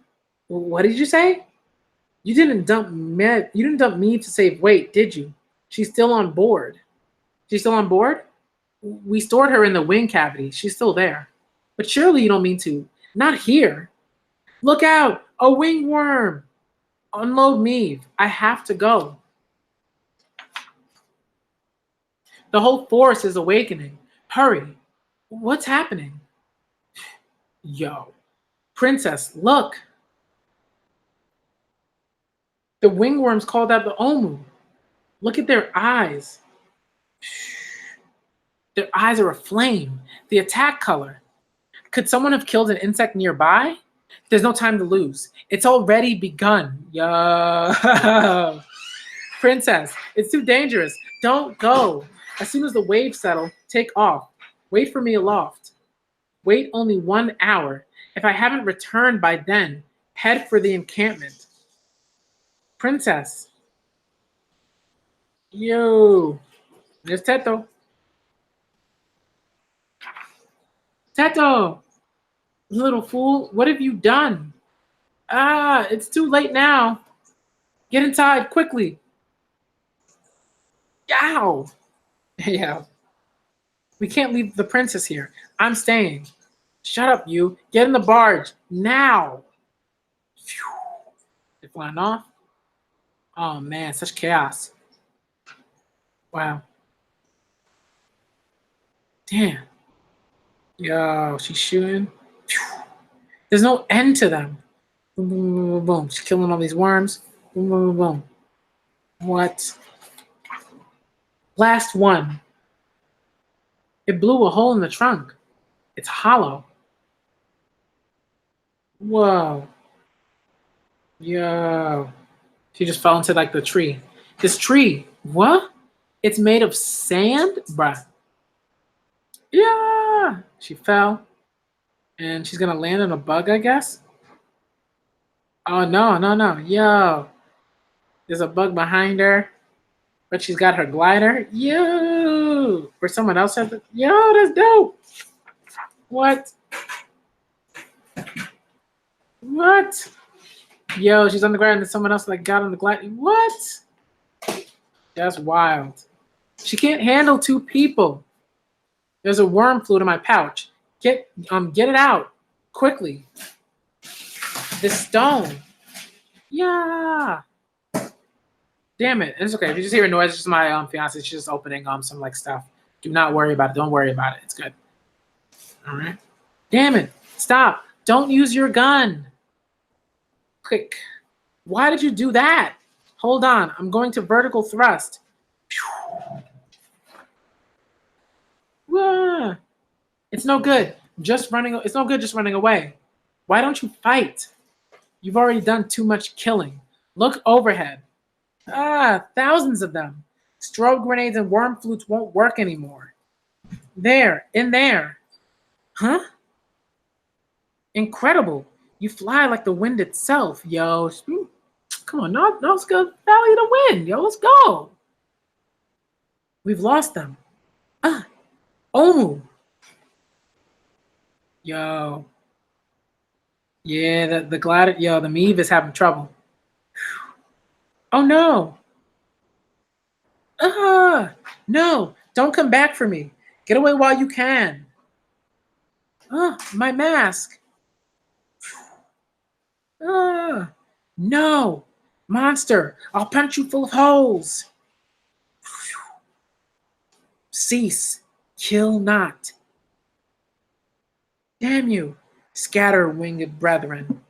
What did you say? You didn't dump me to save weight, did you? She's still on board. She's still on board? We stored her in the wing cavity. She's still there. But surely you don't mean to. Not here. Look out! A wingworm! Unload me. I have to go. The whole forest is awakening. Hurry. What's happening? Yo. Princess, look. The wingworms called out the Omu. Look at their eyes. Their eyes are aflame. The attack color. Could someone have killed an insect nearby? There's no time to lose. It's already begun. Yo. Princess, it's too dangerous. Don't go. As soon as the waves settle, take off. Wait for me aloft. Wait only 1 hour. If I haven't returned by then, head for the encampment. Princess. Yo. There's Teto. Teto. Little fool, what have you done? It's too late now. Get inside quickly. Yow. Yeah. We can't leave the princess here. I'm staying. Shut up, you. Get in the barge. Now. Phew. They're flying off. Oh, man. Such chaos. Wow. Damn. Yo, she's shooting. Phew. There's no end to them. Boom, boom, boom, boom, boom. She's killing all these worms. Boom, boom, boom, boom. What? Last one. It blew a hole in the trunk. It's hollow. Whoa. Yo. She just fell into like the tree. This tree. What? It's made of sand? Bruh. Yeah. She fell. And she's gonna land on a bug, I guess. Oh, no, no, no. Yo. There's a bug behind her. But she's got her glider. Yo. Or someone else has it. Yo, that's dope. What? What? Yo, she's on the ground and someone else like got on the glider. What? That's wild. She can't handle 2 people. There's a worm flew to my pouch. Get it out quickly. This stone. Yeah. Damn it. It's okay. If you just hear a noise, it's just my fiance. She's just opening some like stuff. Do not worry about it. Don't worry about it. It's good. All right. Damn it. Stop. Don't use your gun. Quick. Why did you do that? Hold on. I'm going to vertical thrust. Wah. It's no good. It's no good just running away. Why don't you fight? You've already done too much killing. Look overhead. Thousands of them. Strobe grenades and worm flutes won't work anymore. There, in there. Huh? Incredible. You fly like the wind itself, yo. Come on, Nausicaä Valley of the Wind, yo. Let's go. We've lost them. Ah, Omu. Yo. Yeah, the glad yo, the Meave is having trouble. Oh no. Ah, no, don't come back for me. Get away while you can. Ah, my mask. Ah, no. Monster, I'll punch you full of holes. Cease. Kill not. Damn you, scatter winged brethren.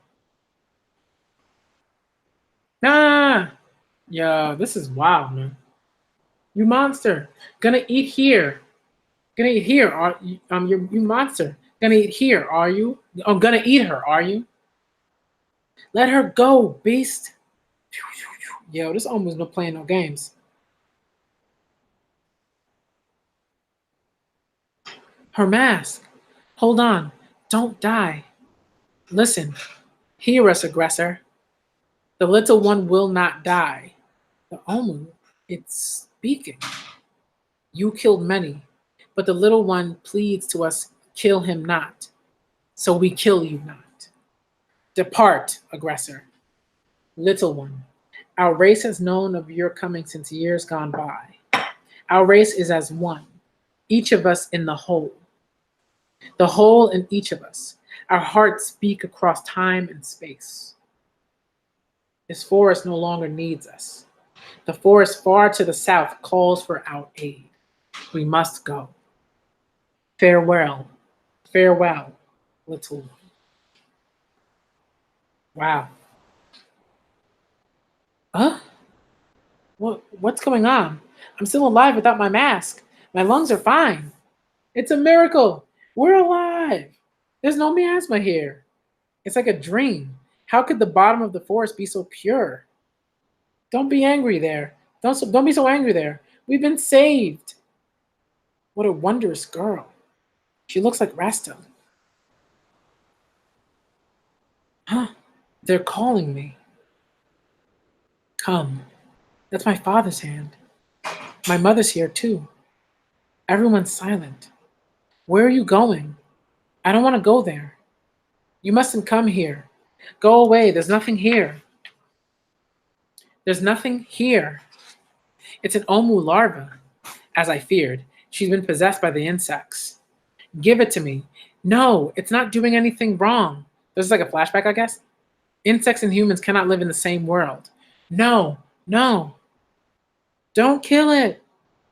Ah, yo, this is wild, man. You monster, gonna eat here. Gonna eat here, are you? You monster. Gonna eat here, are you? I'm gonna eat her, are you? Let her go, beast. Yo, this almost no playing no games. Her mask. Hold on. Don't die. Listen. Hear us, aggressor. The little one will not die. The Omu, it's speaking. You killed many, but the little one pleads to us, kill him not. So we kill you not. Depart, aggressor. Little one, our race has known of your coming since years gone by. Our race is as one, each of us in the whole in each of us. Our hearts speak across time and space. This forest no longer needs us. The forest far to the south calls for our aid. We must go. Farewell, farewell, little one. Wow. Huh? What's going on? I'm still alive without my mask. My lungs are fine. It's a miracle. We're alive. There's no miasma here. It's like a dream. How could the bottom of the forest be so pure? Don't be angry there. Don't be so angry there. We've been saved. What a wondrous girl. She looks like Rasta. Huh? They're calling me. Come. That's my father's hand. My mother's here too. Everyone's silent. Where are you going? I don't want to go there. You mustn't come here. Go away. There's nothing here. There's nothing here. It's an Omu larva. As I feared, she's been possessed by the insects. Give it to me. No, it's not doing anything wrong. This is like a flashback, I guess. Insects and humans cannot live in the same world. No, no. Don't kill it.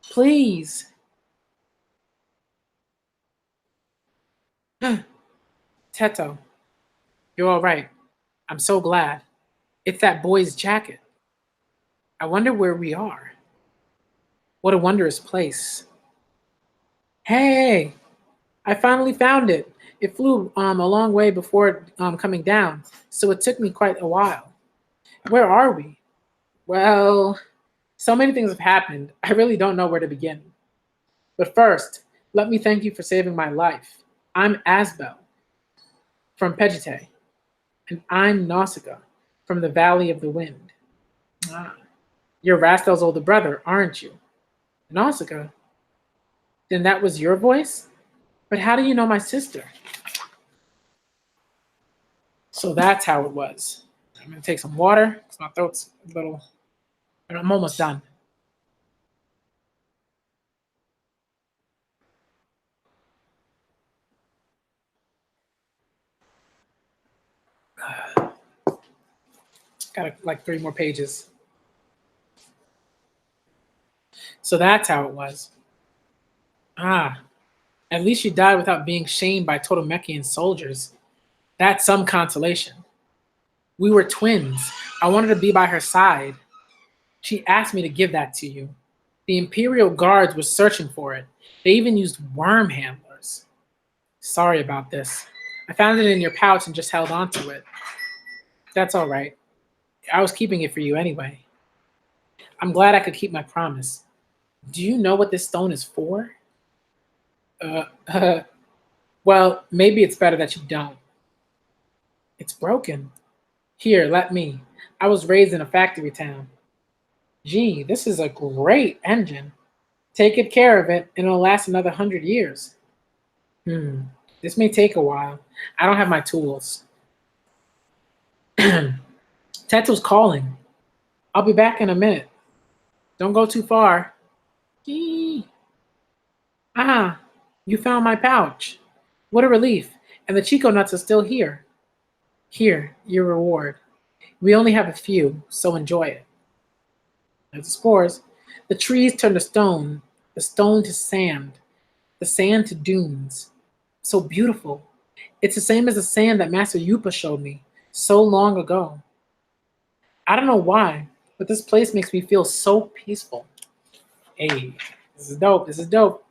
Please. Teto, you're all right. I'm so glad. It's that boy's jacket. I wonder where we are. What a wondrous place. Hey, I finally found it. It flew a long way before coming down, so it took me quite a while. Where are we? Well, so many things have happened. I really don't know where to begin. But first, let me thank you for saving my life. I'm Asbel from Pejite, and I'm Nausicaa from the Valley of the Wind. Ah, you're Rastel's older brother, aren't you? Nausicaa? Then that was your voice? But how do you know my sister? So that's how it was. I'm gonna take some water because my throat's a little, and I'm almost done. Got like 3 more pages. So that's how it was. Ah, at least she died without being shamed by Totomekian soldiers. That's some consolation. We were twins. I wanted to be by her side. She asked me to give that to you. The Imperial Guards were searching for it. They even used worm handlers. Sorry about this. I found it in your pouch and just held onto it. That's all right. I was keeping it for you anyway. I'm glad I could keep my promise. Do you know what this stone is for? Uh, well, maybe it's better that you don't. It's broken. Here, let me. I was raised in a factory town. Gee, this is a great engine. Take good care of it, and it'll last another 100 years. Hmm, this may take a while. I don't have my tools. Teto's calling. I'll be back in a minute. Don't go too far. Gee. Ah, you found my pouch. What a relief. And the Chico nuts are still here. Here, your reward. We only have a few, so enjoy it. There's the spores. The trees turn to stone, the stone to sand, the sand to dunes. So beautiful. It's the same as the sand that Master Yupa showed me so long ago. I don't know why, but this place makes me feel so peaceful. Hey, this is dope. This is dope.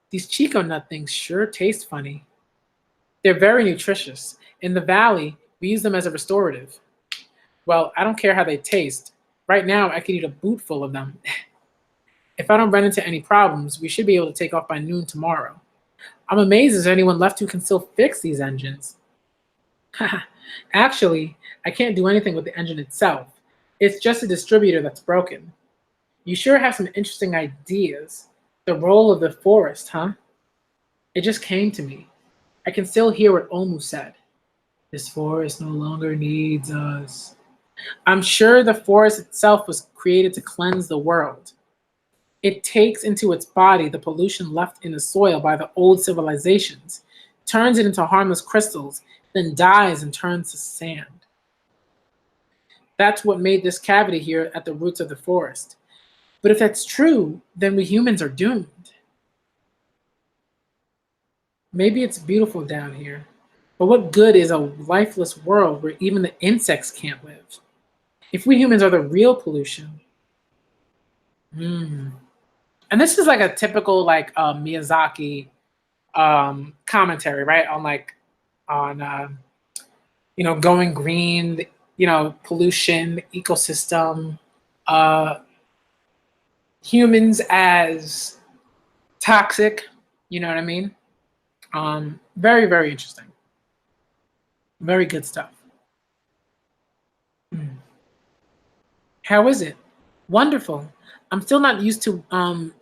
These Chico nut things sure taste funny. They're very nutritious. In the valley, we use them as a restorative. Well, I don't care how they taste. Right now, I could eat a boot full of them. If I don't run into any problems, we should be able to take off by noon tomorrow. I'm amazed there's anyone left who can still fix these engines. Actually, I can't do anything with the engine itself. It's just a distributor that's broken. You sure have some interesting ideas. The role of the forest, huh? It just came to me. I can still hear what Omu said. This forest no longer needs us. I'm sure the forest itself was created to cleanse the world. It takes into its body the pollution left in the soil by the old civilizations, turns it into harmless crystals, then dies and turns to sand. That's what made this cavity here at the roots of the forest. But if that's true, then we humans are doomed. Maybe it's beautiful down here, but what good is a lifeless world where even the insects can't live? If we humans are the real pollution, hmm. And this is like a typical like Miyazaki commentary, right? On going green, pollution, ecosystem, uh, humans as toxic. You know what I mean? Very, very interesting. Very good stuff. Mm. How is it? Wonderful. I'm still not used to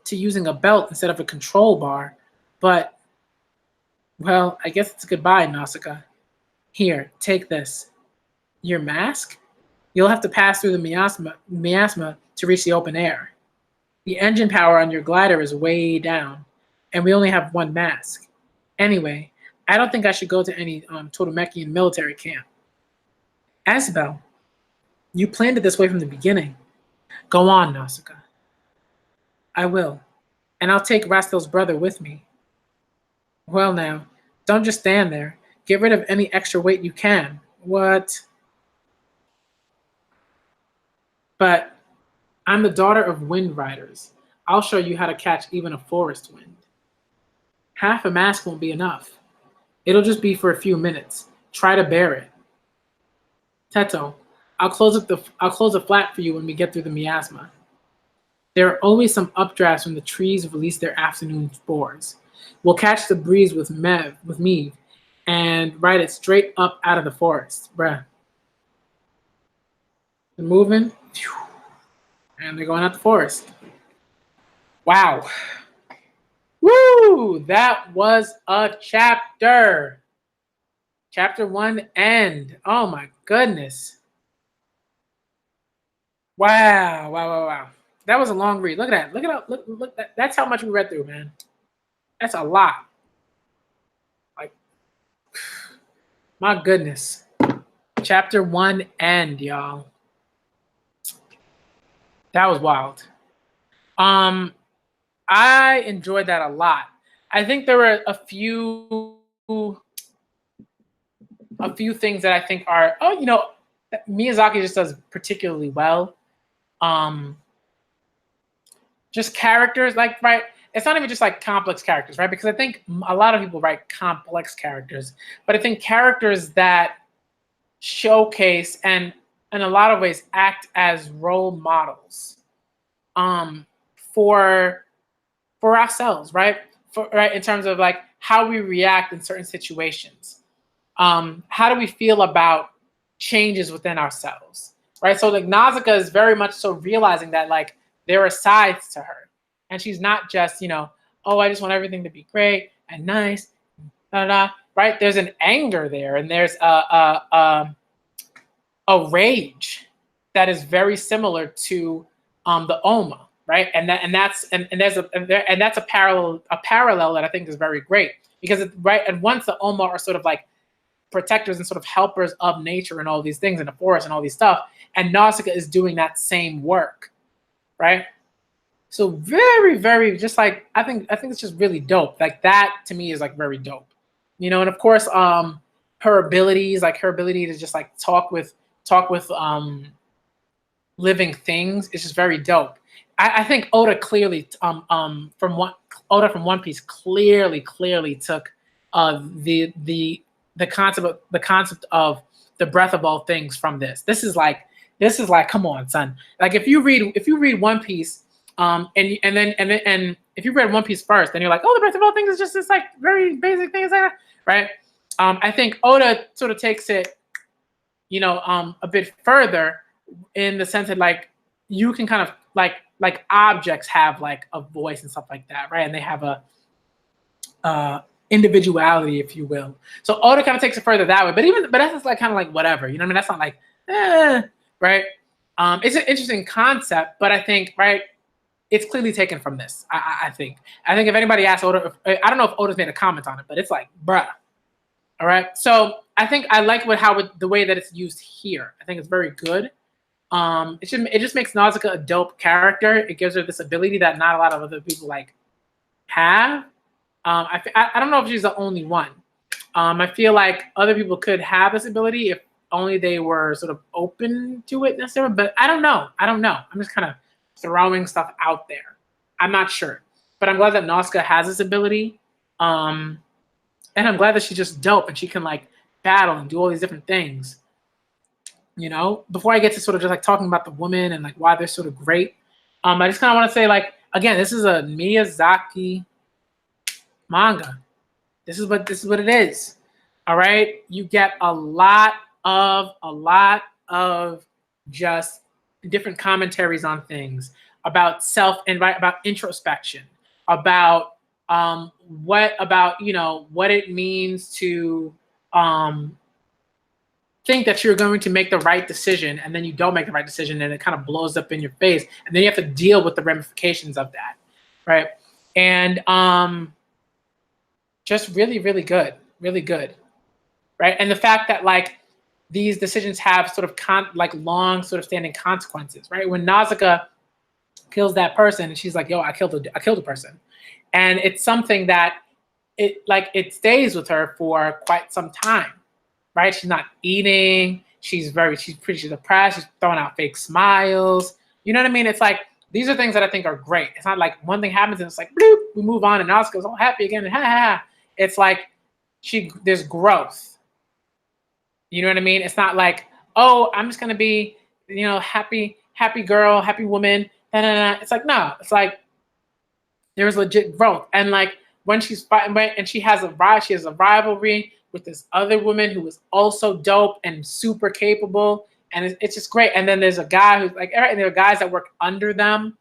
using a belt instead of a control bar, but well, I guess it's goodbye, Nausicaa. Here, take this. Your mask? You'll have to pass through the miasma to reach the open air. The engine power on your glider is way down, and we only have one mask. Anyway, I don't think I should go to any Totomekian military camp. Asbel, you planned it this way from the beginning. Go on, Nausicaa. I will. And I'll take Rastel's brother with me. Well now, don't just stand there. Get rid of any extra weight you can. What? But I'm the daughter of wind riders. I'll show you how to catch even a forest wind. Half a mask won't be enough. It'll just be for a few minutes. Try to bear it. Teto, I'll close a flap for you when we get through the miasma. There are always some updrafts when the trees release their afternoon spores. We'll catch the breeze with Meave, and ride it straight up out of the forest. Bruh. They're moving, and they're going out the forest. Wow. Woo! That was a chapter. Chapter 1 end. Oh my goodness. Wow, wow, wow, wow. That was a long read. Look at that. Look at that. Look. That's how much we read through, man. That's a lot. Like, my goodness. Chapter 1 end, y'all. That was wild. I enjoyed that a lot. I think there were a few things that I think are Miyazaki just does particularly well. Just characters, like, right? It's not even just like complex characters, right? Because I think a lot of people write complex characters, but I think characters that showcase and in a lot of ways act as role models for ourselves, right? Right, in terms of like how we react in certain situations. how do we feel about changes within ourselves, right? So like Nausicaä is very much so realizing that like there are sides to her, and she's not just, you know, oh, I just want everything to be great and nice, da, da, da, right? There's an anger there, and there's a rage that is very similar to the Oma, right? And that's a parallel that I think is very great, because right at once the Oma are sort of like protectors and sort of helpers of nature and all these things in the forest and all these stuff, and Nausicaä is doing that same work, right? So very, very, just like I think it's just really dope. Like that to me is like very dope, you know. And of course, her abilities, like her ability to just like talk with living things, is just very dope. I think Oda clearly from One Piece clearly took the concept of the breath of all things from this. This is like come on, son. Like if you read One Piece, and if you read One Piece first, then you're like, oh, the breath of all things is just this like very basic things like that, right? I think Oda sort of takes it, you know, a bit further, in the sense that like you can kind of like objects have like a voice and stuff like that, right? And they have a individuality, if you will. So Oda kind of takes it further that way, but that's just like kind of like whatever, you know what I mean? That's not like right? It's an interesting concept, but I think, right, it's clearly taken from this. I think if anybody asks Oda, I don't know if Oda's made a comment on it, but it's like, bruh. All right. So I think I like the way that it's used here. I think it's very good. It just makes Nausicaä a dope character. It gives her this ability that not a lot of other people like have. I don't know if she's the only one. I feel like other people could have this ability if only they were sort of open to it necessarily. But I don't know. I'm just kind of throwing stuff out there. I'm not sure. But I'm glad that Nausicaä has this ability. And I'm glad that she's just dope and she can like battle and do all these different things. You know, before I get to sort of just like talking about the women and like why they're sort of great, I just kind of want to say, like, again, this is a Miyazaki manga. This is what it is. All right, you get a lot of just different commentaries on things about self and about introspection, about what about, you know, what it means to think that you're going to make the right decision and then you don't make the right decision and it kind of blows up in your face, and then you have to deal with the ramifications of that, right? And just really good, right? And the fact that like these decisions have sort of long sort of standing consequences, right? When Nausicaä kills that person and she's like, yo, I killed a person, and it's something that it stays with her for quite some time, right? She's not eating. She's pretty depressed. She's throwing out fake smiles. You know what I mean? It's like, these are things that I think are great. It's not like one thing happens and it's like, bloop, we move on and Nausicaä's all happy again and ha ha ha. It's like there's growth. You know what I mean? It's not like, oh, I'm just gonna be, you know, happy girl, happy woman. It's like, no. It's like there's legit growth. And like when she's fighting, and she has a rivalry with this other woman who is also dope and super capable, and it's just great. And then there's a guy who's like, and there are guys that work under them.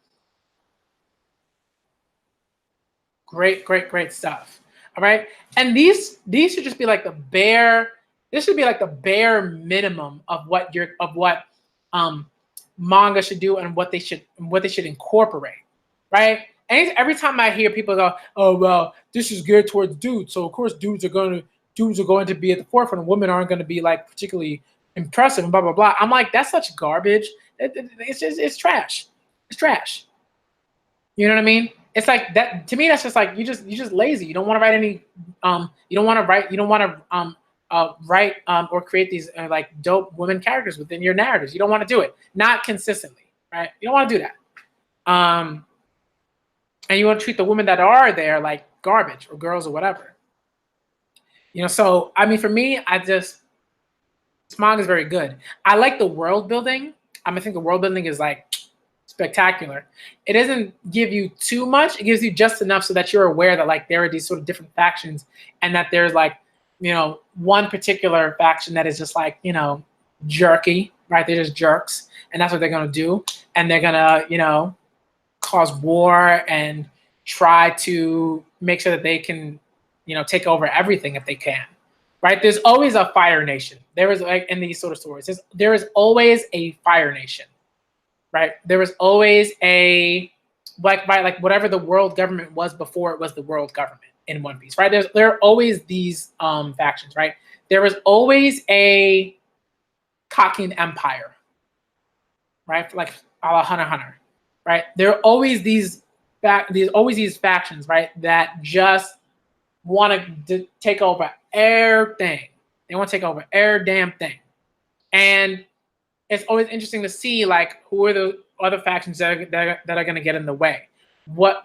Great stuff. All right, and these should just be like the bare. This should be like the bare minimum of what manga should do and what they should incorporate, right? And every time I hear people go, oh well, this is geared towards dudes, so of course dudes are going to be at the forefront, and women aren't going to be like particularly impressive and blah blah blah. I'm like, that's such garbage. It's trash. It's trash. You know what I mean? It's like that to me. That's just like you just lazy. You don't want to write any. You don't want to write or create these like dope women characters within your narratives. You don't want to do it, not consistently, right? You don't want to do that. And you want to treat the women that are there like garbage or girls or whatever. You know, so I mean, for me, this manga is very good. I like the world building. I think the world building is like spectacular. It doesn't give you too much. It gives you just enough so that you're aware that like there are these sort of different factions, and that there's like one particular faction that is just like, jerky, right? They're just jerks, and that's what they're gonna do, and they're gonna, cause war and try to make sure that they can, take over everything if they can, right? There's always a fire nation. There is, like, in these sort of stories, there is always a fire nation, right? There was always a, like whatever the world government was before it was the world government in One Piece, right? There are always these factions, right? There was always a Kakin Empire, right? Like a la Hunter x Hunter, right? There are always these factions, right, that just want to take over everything. They want to take over every damn thing. And it's always interesting to see, like, who are the other factions that are going to get in the way.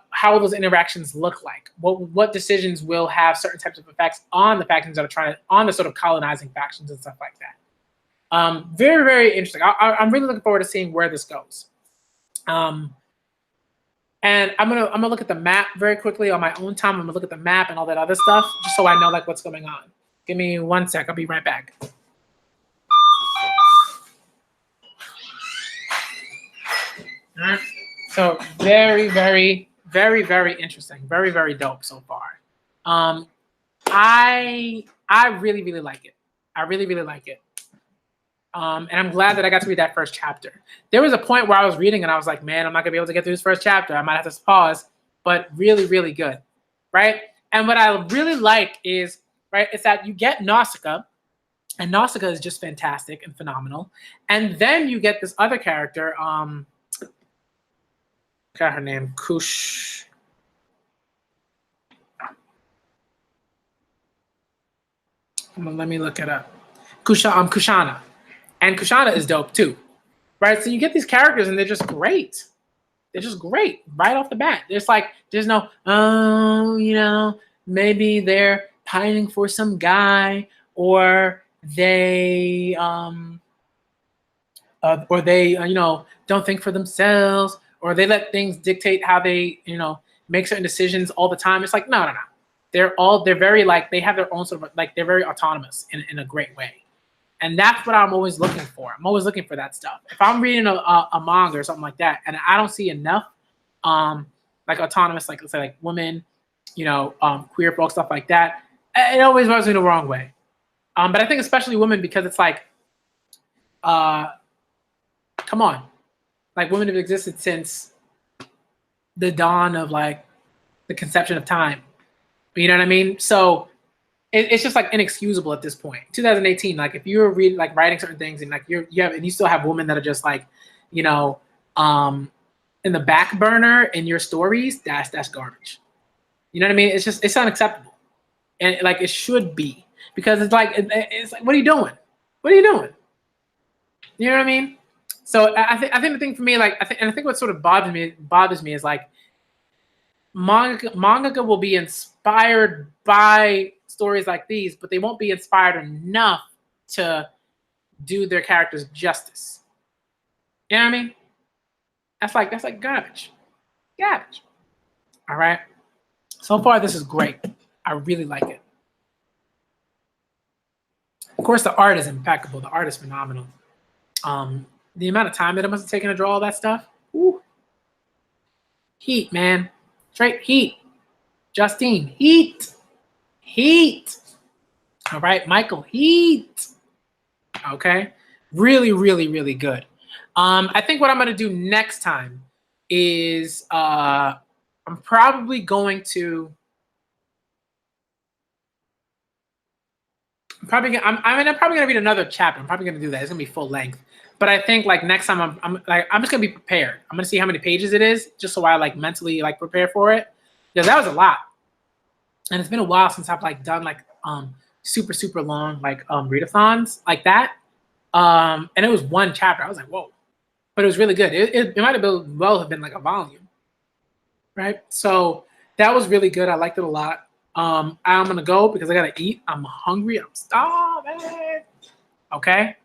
How will those interactions look like? What decisions will have certain types of effects on the factions that are on the sort of colonizing factions and stuff like that. Very, very interesting. I'm really looking forward to seeing where this goes. And I'm gonna look at the map very quickly on my own time. I'm gonna look at the map and all that other stuff, just so I know like what's going on. Give me 1 sec. I'll be right back. All right. So very, very, very, very interesting. Very, very dope so far. I really, really like it. I really, really like it. And I'm glad that I got to read that first chapter. There was a point where I was reading and I was like, man, I'm not gonna be able to get through this first chapter. I might have to pause, but really, really good, right? And what I really like is, right, it's that you get Nausicaä, and Nausicaä is just fantastic and phenomenal. And then you get this other character, got her name, Kush. Let me look it up. Kushana. And Kushana is dope too, right? So you get these characters and they're just great. They're just great right off the bat. There's no, maybe they're pining for some guy, or they don't think for themselves, or they let things dictate how they, make certain decisions all the time. It's like, no. They're very, like, they have their own sort of, like, they're very autonomous in a great way. And that's what I'm always looking for. I'm always looking for that stuff. If I'm reading a manga or something like that, and I don't see enough, like, autonomous, like, let's say, like, women, queer folks, stuff like that, it always rubs me the wrong way. But I think especially women, because it's like, come on, like, women have existed since the dawn of, like, the conception of time. You know what I mean? So it's just like inexcusable at this point. 2018, like, if you're writing certain things and like you still have women that are just like, in the back burner in your stories, that's garbage. You know what I mean? It's unacceptable, and like it should be, because it's like what are you doing? What are you doing? You know what I mean? So I think the thing for me, like, I think what sort of bothers me is like, manga will be inspired by stories like these, but they won't be inspired enough to do their characters justice. You know what I mean? That's like garbage. Garbage. All right. So far, this is great. I really like it. Of course, the art is impeccable. The art is phenomenal. The amount of time that it must have taken to draw all that stuff. Ooh. Heat, man. Straight heat. Justine, heat. Heat. All right, Michael, heat. Okay. Really, really, really good. I think what I'm going to do next time is I'm probably going to I'm probably going to read another chapter. I'm probably going to do that. It's going to be full length. But I think like next time I'm just going to be prepared. I'm going to see how many pages it is, just so I like mentally like prepare for it. Because that was a lot. And it's been a while since I've like done like super, super long like read-a-thons like that. And it was one chapter. I was like, whoa. But it was really good. It might have been like a volume. Right? So that was really good. I liked it a lot. I'm gonna go because I gotta eat. I'm hungry. I'm starving. Okay.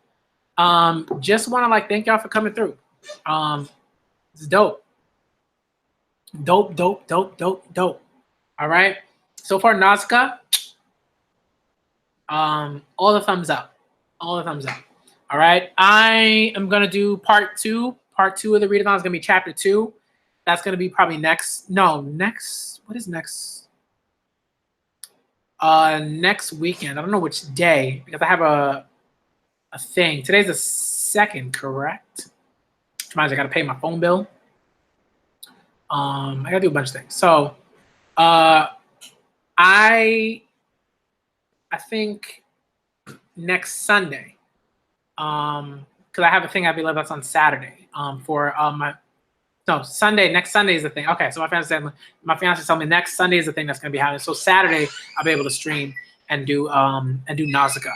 Just want to like thank y'all for coming through. It's dope. Dope. All right. So far, Nausicaä. All the thumbs up. All the thumbs up. All right. I am going to do part two. Part two of the Read-A-Thon is going to be chapter 2. That's going to be probably next. No, next. What is next? Next weekend. I don't know which day because I have a thing. Today's the 2nd, correct? Which means I got to pay my phone bill. I got to do a bunch of things. So, I think next Sunday, because I have a thing I believe that's on Saturday. Next Sunday is the thing. Okay, so my fiance told me next Sunday is the thing that's gonna be happening. So Saturday I'll be able to stream and do Nausicaä.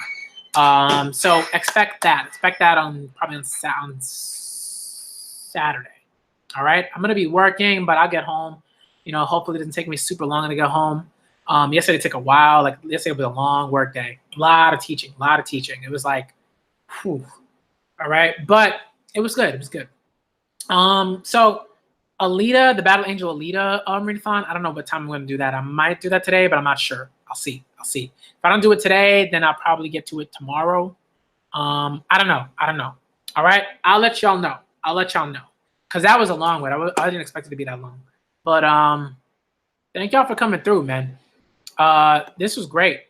So expect that. Expect that probably on Saturday. All right. I'm gonna be working, but I'll get home. You know, hopefully it doesn't take me super long to get home. Yesterday took a while. Like yesterday was a long work day. A lot of teaching. It was like, whew. All right, but it was good. It was good. So Alita, the Battle Angel Alita readathon. I don't know what time I'm going to do that. I might do that today, but I'm not sure. I'll see. If I don't do it today, then I'll probably get to it tomorrow. I don't know. All right, I'll let y'all know. Because that was a long one. I didn't expect it to be that long. But thank y'all for coming through, man. This was great.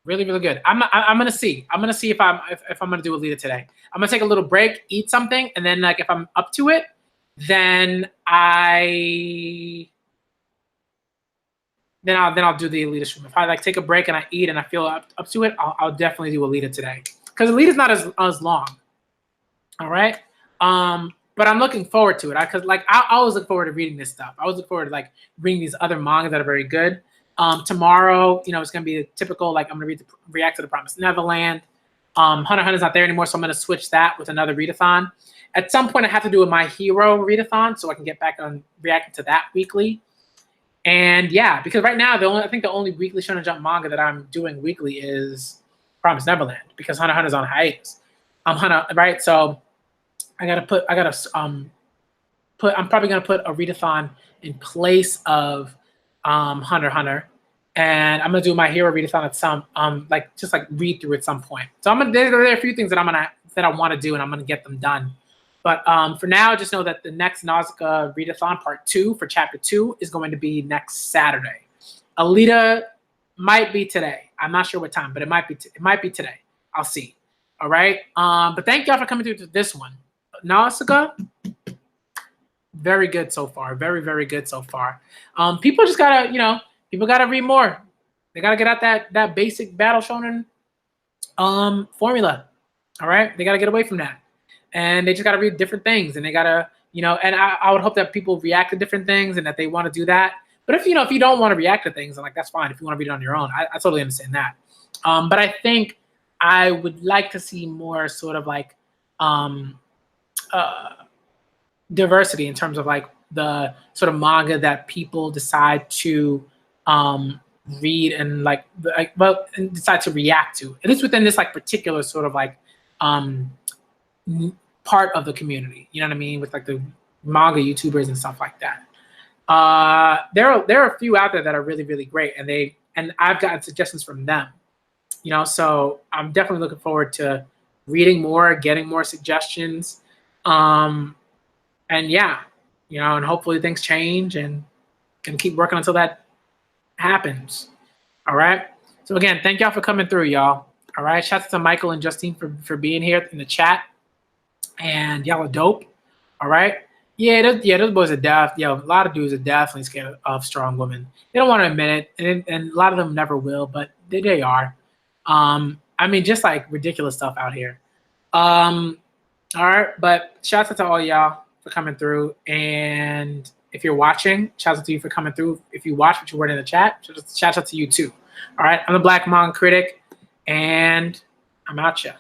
Really, really good. I'm gonna see. I'm gonna see if I'm gonna do Alita today. I'm gonna take a little break, eat something, and then like if I'm up to it, then I'll do the Alita stream. If I like take a break and I eat and I feel up to it, I'll definitely do Alita today because Alita's not as long. All right. But I'm looking forward to it because like I always look forward to reading this stuff. I always look forward to like reading these other mangas that are very good. Tomorrow, you know, it's gonna be a typical like I'm gonna react to the Promised Neverland. Hunter x Hunter's not there anymore, so I'm gonna switch that with another readathon. At some point, I have to do a My Hero readathon so I can get back on reacting to that weekly. And yeah, because right now I think the only weekly Shonen Jump manga that I'm doing weekly is Promised Neverland because Hunter x Hunter's on hiatus. Right? So I'm probably gonna put a readathon in place of Hunter x Hunter, and I'm gonna do My Hero readathon at some just read through at some point. So there are a few things that I want to do, and I'm gonna get them done. But for now, just know that the next Nausicaä readathon part 2 for chapter 2 is going to be next Saturday. Alita might be today. I'm not sure what time, but it might be today. I'll see. All right. But thank y'all for coming through to this one. Nausicaä, very good so far. Very, very good so far. People just gotta, people gotta read more. They gotta get out that basic battle shonen formula. All right. They gotta get away from that. And they just gotta read different things. And they gotta, and I would hope that people react to different things and that they want to do that. But if you don't want to react to things, like that's fine. If you want to read it on your own, I totally understand that. But I think I would like to see more sort of like diversity in terms of like the sort of manga that people decide to read and decide to react to. At least within this like particular sort of like part of the community. You know what I mean? With like the manga YouTubers and stuff like that. There are a few out there that are really, really great, and I've gotten suggestions from them. So I'm definitely looking forward to reading more, getting more suggestions. And yeah, and hopefully things change and can keep working until that happens. All right. So again, thank y'all for coming through, y'all. All right. Shout out to Michael and Justine for being here in the chat. And y'all are dope. All right. Yeah, those boys are deaf. A lot of dudes are definitely scared of strong women. They don't want to admit it, and a lot of them never will, but they are. I mean, just like ridiculous stuff out here. All right, but shout out to all y'all for coming through. And if you're watching, shout out to you for coming through. If you watch what you wrote in the chat, shout out to you too. All right, I'm the Black Manga Critic, and I'm out ya.